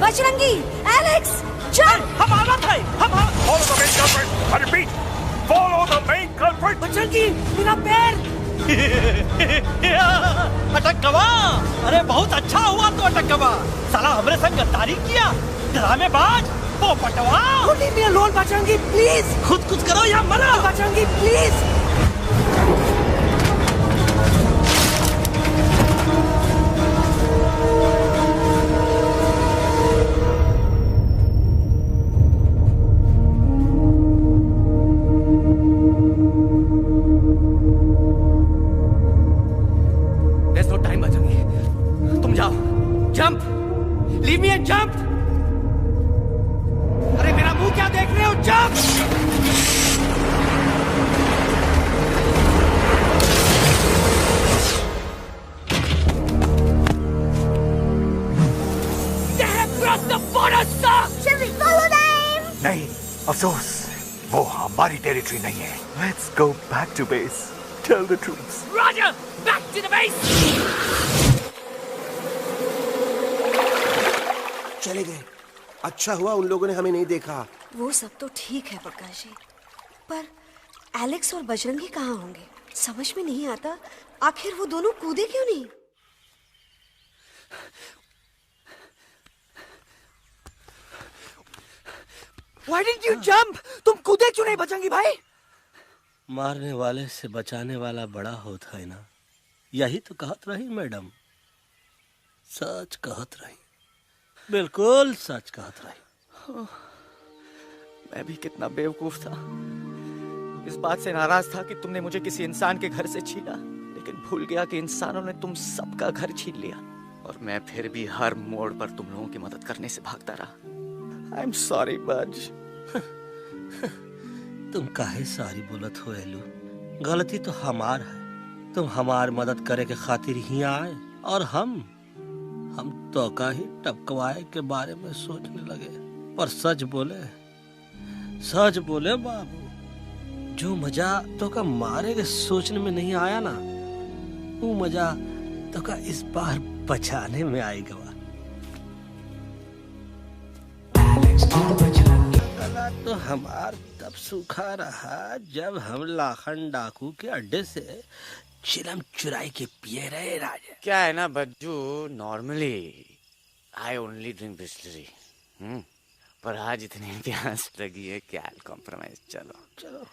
बजरंगी, एलेक्स, चल। हम आना था। Follow the main culprit. I repeat, follow the main culprit. Bajrangi, मेरा पैर। अटक गवा। अरे बहुत अच्छा हुआ तो अटक गवा। साला हमरे संग गद्दारी किया। ड्रामेबाज, पोपटवा। Leave me alone, Bajrangi, please. खुद कुछ करो या मरो। Bajrangi, please. Jump, leave me and jump. अरे मेरा मुंह क्या देख रहे हो? Jump. They have crossed the border, sir. Shall we follow them? नहीं, अफसोस, वो हमारी टेरिटरी नहीं है। Let's go back to base. Tell the troops. Roger, back to the base. चले गए। अच्छा हुआ उन लोगों ने हमें नहीं देखा। वो सब तो ठीक है प्रकाश जी, पर एलेक्स और बजरंगी कहाँ होंगे? समझ में नहीं आता, आखिर वो दोनों कूदे क्यों नहीं? Why didn't you jump? तुम कूदे क्यों नहीं बजरंगी भाई? मारने वाले से बचाने वाला बड़ा होता है ना, यही तो कहत रही मैडम। सच कहत रही, बिल्कुल सच कहत रही। मैं भी कितना बेवकूफ था। इस बात से नाराज था कि तुमने मुझे किसी इंसान के घर से छीना, लेकिन भूल गया कि इंसानों ने तुम सबका घर छीन लिया और मैं फिर भी हर मोड़ पर तुम लोगों की मदद करने से भागता रहा। I'm sorry, बज। तुम काहे सारी बोलत हो एलू? गलती तो हमार है। तुम हमार मदद करे के खातिर ही आए और हम तो का ही टपकवाए के बारे में सोचने लगे। पर सच बोले बाबू, जो मजा तो का मारे के सोचने में नहीं आया ना, वो मजा तो का इस बार बचाने में आएगा। गला तो हमार तब सूखा रहा जब हम लाखन डाकू के अड्डे से चिलम चुराई के पिए रहे राजा। क्या है ना Bajju, normally I only drink Bisleri, पर आज इतनी प्यास लगी है क्या कॉम्प्रोमाइज। चलो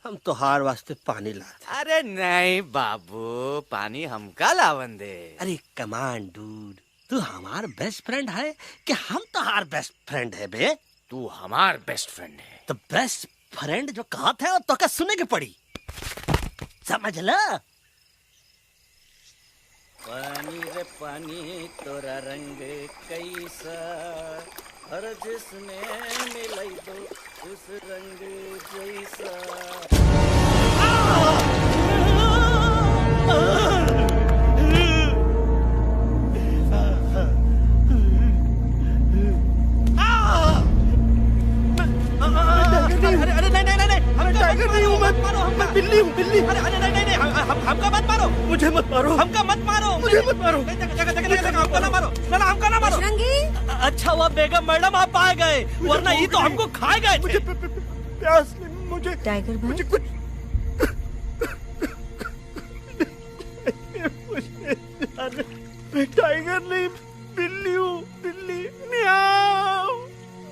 हम तो हार वास्ते पानी लाते। अरे नहीं बाबू, पानी हमका लावन दे। अरे कमान डूड, तू हमार बेस्ट फ्रेंड है कि हम तो हार बेस्ट फ्रेंड है बे? तू हमार बेस्ट फ्रेंड है। तो बेस्ट फ्रेंड जो कहत है तो क्या सुने के पड़ी, समझ ला। पानी रे पानी तोरा रंग कैसा, हर जिसमें मिलाई दो उस रंग जैसा। अरे नहीं, हम टाइगर नहीं हूँ, मैं बिल्ली हूँ, बिल्ली। अरे नहीं, हमका मत मारो, मुझे मत मारो, हमका मत मारो, मुझे मत मारो, हमका ना मारो, ना हमका ना मारो। अच्छा हुआ बेगम मैडम आप आ गए, वरना ये तो हमको खाए गए। मुझे प्यास लगी, मुझे टाइगर भाई, मुझे कुछ मैं टाइगर नहीं, बिल्ली हूँ, बिल्ली। म्याऊ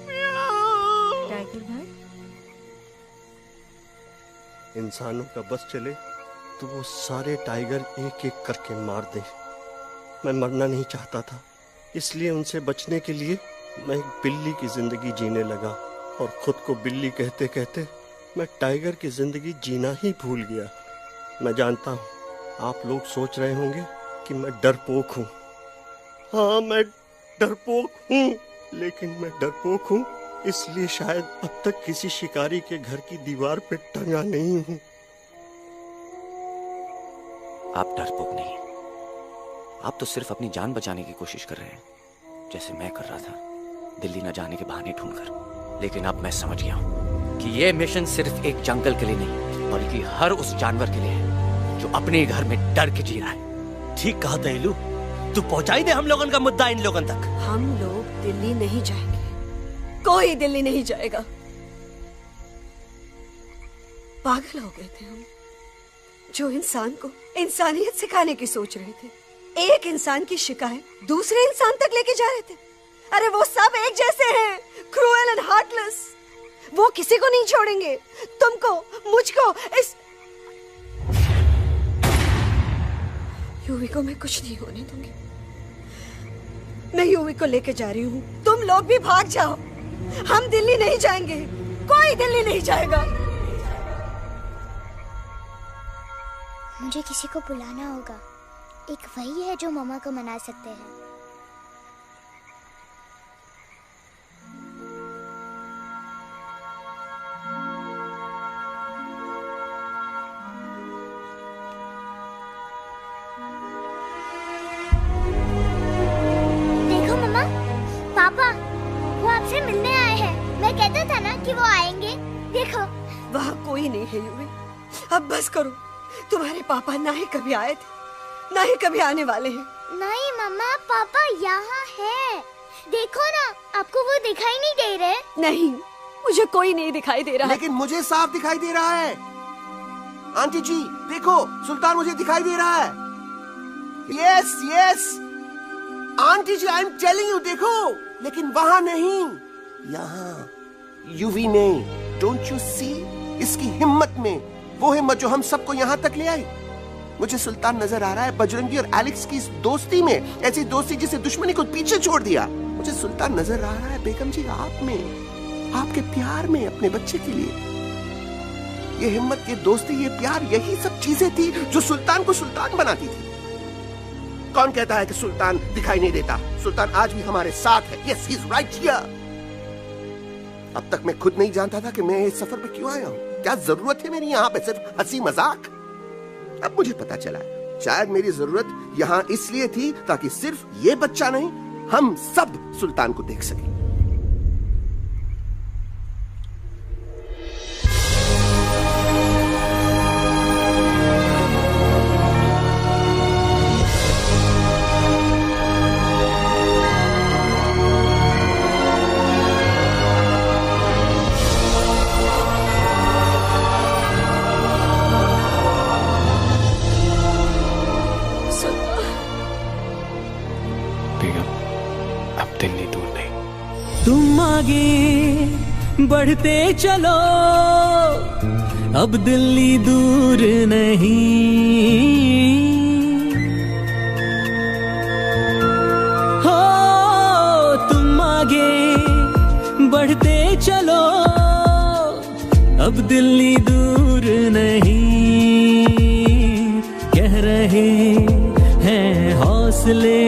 म्याऊ। टाइगर भाई, इंसानों का बस चले तो वो सारे टाइगर एक एक करके मार दे। मैं मरना नहीं चाहता था, इसलिए उनसे बचने के लिए मैं एक बिल्ली की जिंदगी जीने लगा और खुद को बिल्ली कहते कहते मैं टाइगर की जिंदगी जीना ही भूल गया। मैं जानता हूँ आप लोग सोच रहे होंगे कि मैं डरपोक हूँ। हाँ, मैं डरपोक हूँ, लेकिन मैं डरपोक हूँ इसलिए शायद अब तक किसी शिकारी के घर की दीवार पे टंगा नहीं हूँ। आप डरपोक नहीं, आप तो सिर्फ अपनी जान बचाने की कोशिश कर रहे हैं, जैसे मैं कर रहा था दिल्ली न जाने के बहाने ढूंढकर। लेकिन अब मैं समझ गया हूँ कि ये मिशन सिर्फ एक जंगल के लिए नहीं, बल्कि हर उस जानवर के लिए है जो अपने घर में डर के जी रहा है। ठीक कहा दहलू, तू पहुंचाई दे हम लोगन का मुद्दा इन लोगन तक। हम लोग दिल्ली नहीं जाएंगे, कोई दिल्ली नहीं जाएगा। पागल हो गए थे हम, जो इंसान को इंसानियत सिखाने की सोच रहे थे, एक इंसान की शिकायत दूसरे इंसान तक लेके जा रहे थे। अरे वो सब एक जैसे हैं, क्रूएल एंड हार्टलेस। वो किसी को नहीं छोड़ेंगे, तुमको, मुझको, इस यूवी को मैं कुछ नहीं होने दूंगी। मैं यूवी को लेके जा रही हूँ, तुम लोग भी भाग जाओ। हम दिल्ली नहीं जाएंगे, कोई दिल्ली नहीं जाएगा। मुझे किसी को बुलाना होगा, एक वही है जो मामा को मना सकते हैं। देखो मामा, पापा वो आपसे मिलने आए हैं। मैं कहता था ना कि वो आएंगे। देखो वहाँ कोई नहीं है यूवी, अब बस करो। तुम्हारे पापा ना ही कभी आए थे, ना ही कभी आने वाले हैं। नहीं मामा, पापा यहाँ है। देखो ना, आपको वो दिखाई नहीं दे रहे? नहीं, मुझे कोई नहीं दिखाई दे रहा। लेकिन मुझे साफ दिखाई दे रहा है। आंटी जी देखो, सुल्तान मुझे दिखाई दे रहा है। Yes yes aunty ji, I am telling you, देखो। लेकिन वहां नहीं, यहाँ यूवी में। Don't you see? इसकी हिम्मत में, वो हिम्मत जो हम सबको यहाँ तक ले आई। मुझे सुल्तान नजर आ रहा है बजरंगी और एलेक्स की इस दोस्ती में, ऐसी दोस्ती जिसे दुश्मनी को पीछे छोड़ दिया। मुझे सुल्तान नजर आ रहा है बेगम जी आप में, आपके प्यार में, अपने बच्चे के लिए। ये हिम्मत, ये दोस्ती, ये प्यार, यही सब चीजें थी जो सुल्तान को सुल्तान बनाती थी। कौन कहता है कि सुल्तान दिखाई नहीं देता? सुल्तान आज भी हमारे साथ है। Yes, he is right here. अब तक मैं खुद नहीं जानता था कि मैं इस सफर पे क्यों आया हूँ। क्या जरूरत है मेरी यहाँ पे सिर्फ हंसी मजाक? अब मुझे पता चला, शायद मेरी जरूरत यहाँ इसलिए थी ताकि सिर्फ ये बच्चा नहीं, हम सब सुल्तान को देख सकें। तुम आगे बढ़ते चलो, अब दिल्ली दूर नहीं। हो तुम आगे बढ़ते चलो, अब दिल्ली दूर नहीं। कह रहे हैं हौसले,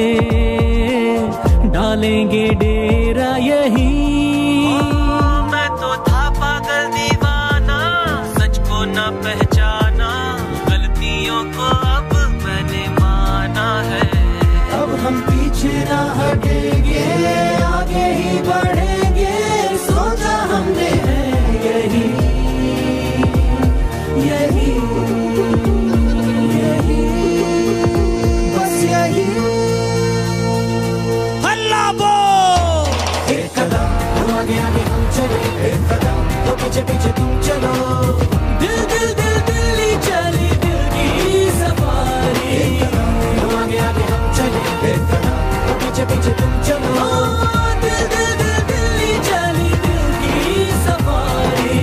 डालेंगे डेरा यही। मैं तो था पागल दीवाना, सच को न पहचाना, गलतियों को अब मैंने माना है। अब हम पीछे ना हटेंगे, आगे ही बढ़ेंगे, सोचा हमने है यही यही यही, बस यही। आगे आगे हम चले, एक कदम तो पीछे पीछे तुम चलो। दिल दिल दिल दिल्ली चली, दिल की सफारी। एक कदम तो आगे आगे हम चले, एक कदम तो पीछे पीछे तुम चलो। दिल दिल दिल दिल्ली चली, दिल की सफारी।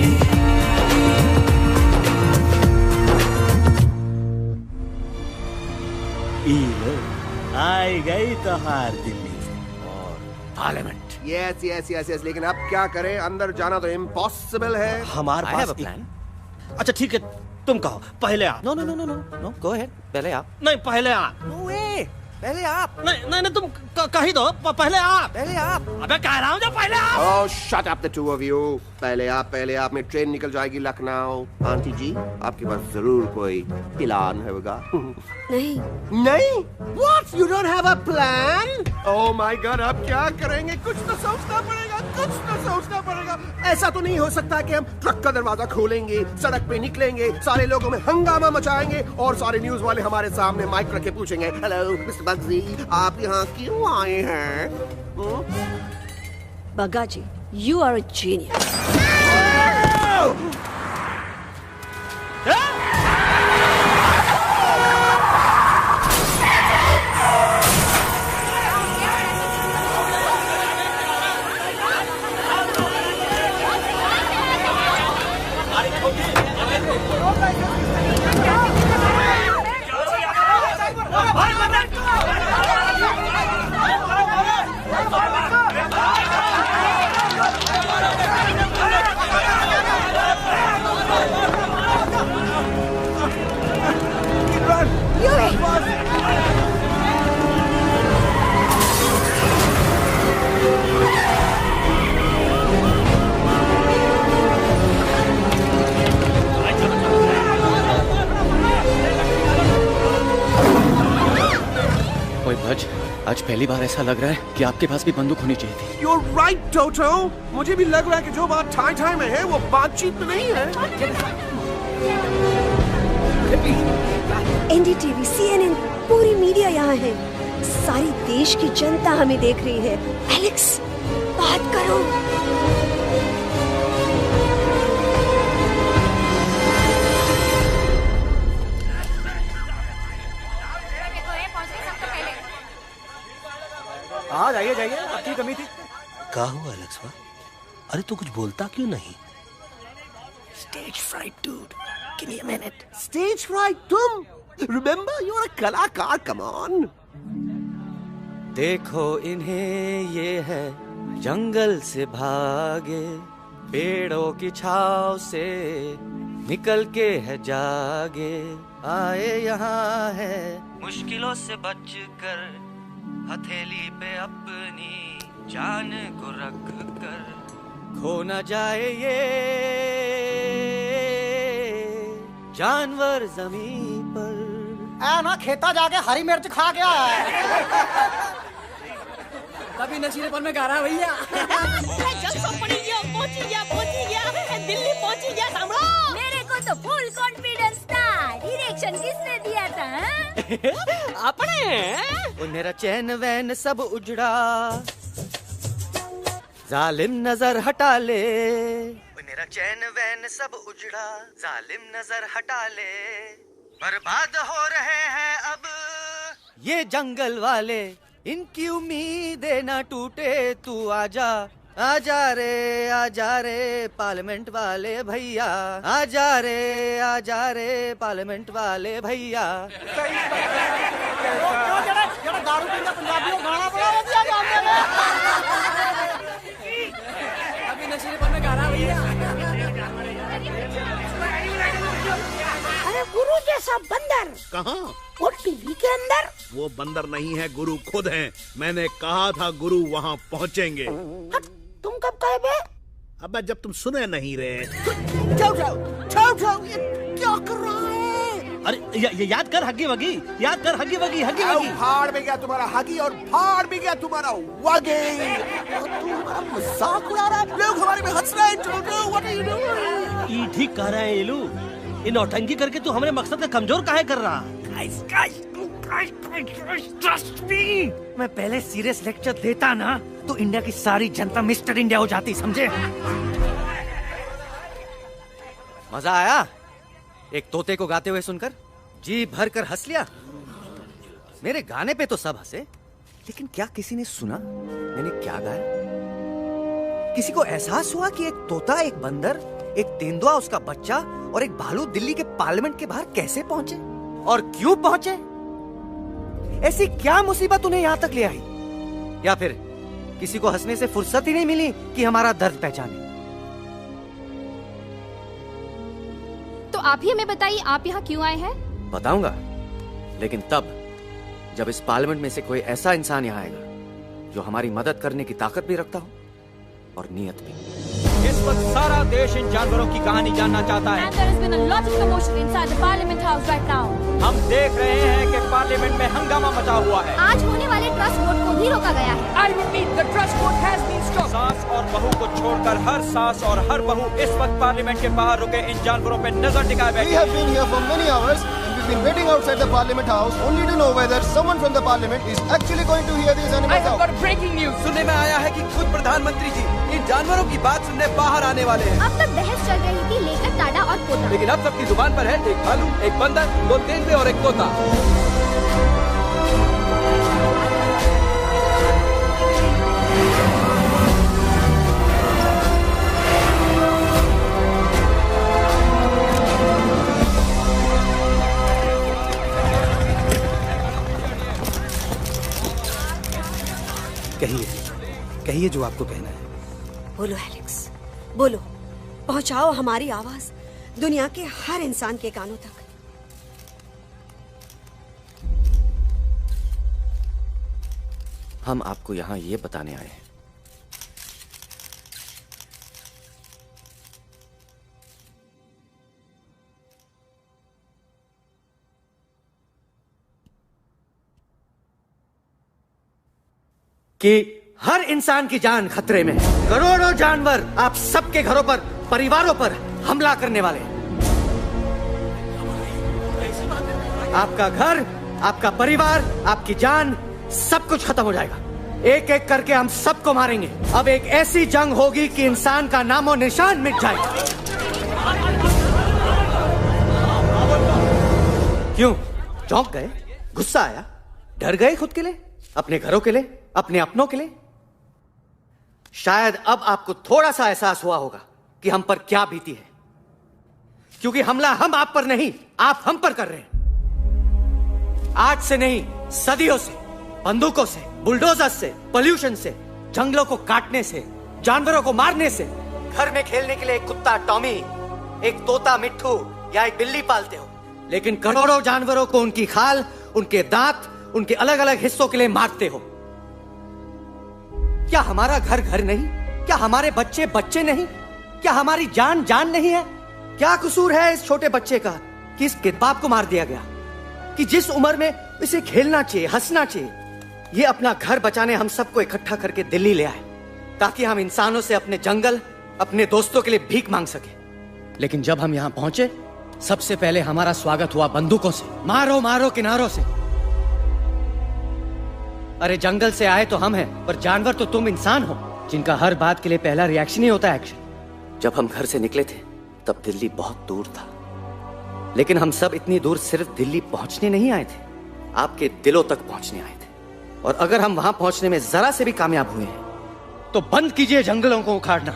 आई गई तो हार दिल्ली और parliament. Yes yes yes yes, लेकिन अब क्या करें? अंदर जाना तो इम्पॉसिबल है। हमारे पास प्लान। अच्छा ठीक है, तुम कहो, पहले आप। No no no no no no, go ahead, पहले आप। नहीं, पहले आप। नो वे, पहले आप। नहीं नहीं नहीं, तुम कही दो, पहले आप। पहले आप। अबे कह रहा हूँ जो पहले आप। Oh shut up the two of you. पहले आप, पहले आप में ट्रेन निकल जाएगी लखनऊ। आंटी जी आपके पास जरूर कोई प्लान होगा। नहीं नहीं? What? You don't have a plan? Oh my God, अब क्या करेंगे? कुछ तो सोचना पड़ेगा, कुछ तो सोचना पड़ेगा। ऐसा तो नहीं हो सकता कि हम ट्रक का दरवाजा खोलेंगे, सड़क पे निकलेंगे, सारे लोगों में हंगामा मचाएंगे और सारे न्यूज वाले हमारे सामने माइक रख के पूछेंगे, हेलो मिस्टर बग्सी, आप यहाँ क्यों आए हैं? बग्गा जी, you are a genius. आज पहली बार ऐसा लग रहा है कि आपके पास भी बंदूक होनी चाहिए थी। You're right, Toto. मुझे भी लग रहा है कि जो बात ठाई ठाई में है वो बातचीत में नहीं है। NDTV, CNN, पूरी मीडिया यहाँ है। सारी देश की जनता हमें देख रही है। एलेक्स, बात करो। हाँ जाइए जाइए, आपकी कमी थी। क्या हुआ एलेक्स? अरे तू कुछ बोलता क्यों नहीं? Stage fright, dude. Give me a minute. Stage fright, तुम? Remember, you're a कलाकार. Come on. देखो इन्हें, ये है जंगल से भागे, पेड़ों की छाव से निकल के है जागे, आए यहाँ है मुश्किलों से बचकर, हथेली पे अपनी जान को रख कर, खो न जाए ये जानवर जमीन पर। ना खेता जाके हरी मिर्च खा गया है। कभी नशीलेपन में गा रहा है भैया। दिल्ली पहुंची गया, सामलो। मेरे को तो फुल कॉन्फिडेंस था। डायरेक्शन किसने दिया था? अपने। मेरा चैन वैन सब उजड़ा, जालिम नजर हटा ले। मेरा चैन वैन सब उजड़ा, जालिम नजर हटा ले, बर्बाद हो रहे हैं अब ये जंगल वाले, इनकी उम्मीदें ना टूटे, तू आजा आजा रे पार्लियामेंट वाले भैया, आजा रे पार्लियामेंट वाले भैया। दारू पीना पंजाबियों गाना बड़ा दिया जाने में। अभी नशीलेपन में गा रहा भैया। अरे गुरु जैसा बंदर कहाँ? और टीवी के अंदर। वो बंदर नहीं है, गुरु खुद हैं। मैंने कहा था गुरु वहाँ पहुँचेंगे। तुम कब कहे बे? अबे जब तुम सुने नहीं रहे। क्या कर रहा है? अरे ये याद कर हगी वगी, याद कर हगी वगी, हगी वगी। भाड़ में गया तुम्हारा हगी और भाड़ में गया तुम्हारा वगे। तुम हमारा मजाक उड़ा रहा है, लोग हमारे में हंस रहे हैं। What are you doing? ये ठीक कह रहे हैं इलू, इन नौटंकी करके तू हमारे मकसद का कमजोर काहे कर रहा? ट्रस्ट मी, मैं पहले सीरियस लेक्चर देता ना तो इंडिया की सारी जनता मिस्टर इंडिया हो जाती, समझे? मजा आया एक तोते को गाते हुए सुनकर? जी भर कर हंस लिया। मेरे गाने पे तो सब हंसे, लेकिन क्या किसी ने सुना मैंने क्या गाया? किसी को एहसास हुआ कि एक तोता, एक बंदर, एक तेंदुआ, उसका बच्चा और एक भालू दिल्ली के पार्लियामेंट के बाहर कैसे पहुंचे और क्यों पहुंचे? ऐसी क्या मुसीबत उन्हें यहां तक ले आई? या फिर किसी को हंसने से फुर्सत ही नहीं मिली कि हमारा दर्द पहचाने? तो आप ही हमें बताइए, आप यहाँ क्यों आए हैं? बताऊंगा, लेकिन तब जब इस पार्लियामेंट में से कोई ऐसा इंसान यहाँ आएगा जो हमारी मदद करने की ताकत भी रखता हो और नीयत भी। इस वक्त सारा देश इन जानवरों की कहानी जानना चाहता है। And there has been a lot of commotion inside the Parliament House right now. हम देख रहे हैं कि पार्लियामेंट में हंगामा मचा हुआ है। आज होने वाले ट्रस्ट वोट को भी रोका गया है। I repeat, the trust vote has been stopped. सास और बहू को छोड़कर हर सास और हर बहू इस वक्त पार्लियामेंट के बाहर रुके इन जानवरों पे नजर टिकाए बैठे। We have been here for many hours and we've been waiting outside the Parliament House only to know whether someone from the Parliament is actually going to hear these animals out. I have got breaking news. सुनने में आया है कि खुद प्रधानमंत्री जी इन जानवरों की बात सुनने बाहर आने वाले हैं। अब तक बहस चल रही थी लेकर टाडा और पोता, लेकिन अब सबकी जुबान पर है एक भालू, एक बंदर, 2 तेंदुए और एक तोता। कहिए जो आपको कहना है। बोलो एलेक्स, बोलो, पहुंचाओ हमारी आवाज दुनिया के हर इंसान के कानों तक। हम आपको यहाँ ये बताने आए हैं कि हर इंसान की जान खतरे में है। करोड़ों जानवर आप सबके घरों पर, परिवारों पर हमला करने वाले हैं। आपका घर, आपका परिवार, आपकी जान सब कुछ खत्म हो जाएगा। एक एक करके हम सबको मारेंगे। अब एक ऐसी जंग होगी कि इंसान का नामो निशान मिट जाएगा। क्यों चौंक गए? गुस्सा आया? डर गए खुद के लिए, अपने घरों के लिए, अपने अपनों के लिए? शायद अब आपको थोड़ा सा एहसास हुआ होगा कि हम पर क्या बीती है, क्योंकि हमला हम आप पर नहीं, आप हम पर कर रहे हैं। आज से नहीं, सदियों से, बंदूकों से, बुलडोजर से, पोल्यूशन से, जंगलों को काटने से, जानवरों को मारने से। घर में खेलने के लिए एक कुत्ता टॉमी, एक तोता मिट्ठू या एक बिल्ली पालते हो, लेकिन करोड़ों जानवरों को उनकी खाल, उनके दांत, उनके अलग अलग हिस्सों के लिए मारते हो। क्या हमारा घर घर नहीं? क्या हमारे बच्चे बच्चे नहीं? क्या हमारी जान जान नहीं है? क्या कसूर है इस छोटे बच्चे का कि इस बाप को मार दिया गया, कि जिस उम्र में इसे खेलना चाहिए, हंसना चाहिए? ये अपना घर बचाने हम सबको इकट्ठा करके दिल्ली ले आए ताकि हम इंसानों से अपने जंगल, अपने दोस्तों के लिए भीख मांग सके। लेकिन जब हम यहां पहुंचे, सबसे पहले हमारा स्वागत हुआ बंदूकों से। मारो मारो किनारों से। अरे जंगल से आए तो हम हैं, पर जानवर तो तुम इंसान हो, जिनका हर बात के लिए पहला रिएक्शन ही होता है एक्शन। जब हम घर से निकले थे तब दिल्ली बहुत दूर था, लेकिन हम सब इतनी दूर सिर्फ दिल्ली पहुंचने नहीं आए थे, आपके दिलों तक पहुंचने आए थे। और अगर हम वहां पहुंचने में जरा से भी कामयाब हुए हैं तो बंद कीजिए जंगलों को उखाड़ना,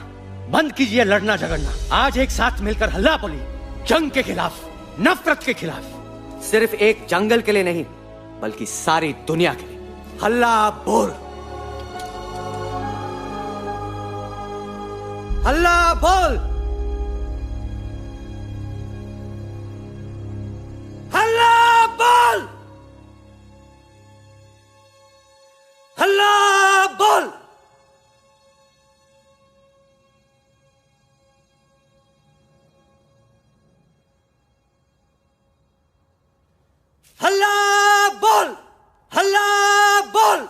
बंद कीजिए लड़ना झगड़ना। आज एक साथ मिलकर हल्ला बोलिए, जंग के खिलाफ, नफरत के खिलाफ। सिर्फ एक जंगल के लिए नहीं, बल्कि सारी दुनिया के लिए। हल्ला बोल, हल्ला बोल, हल्ला बोल, हल्ला बोल। हल्ला बोल, हल्ला बोल,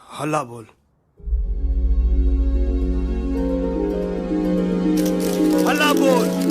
हल्ला बोल, हल्ला बोल।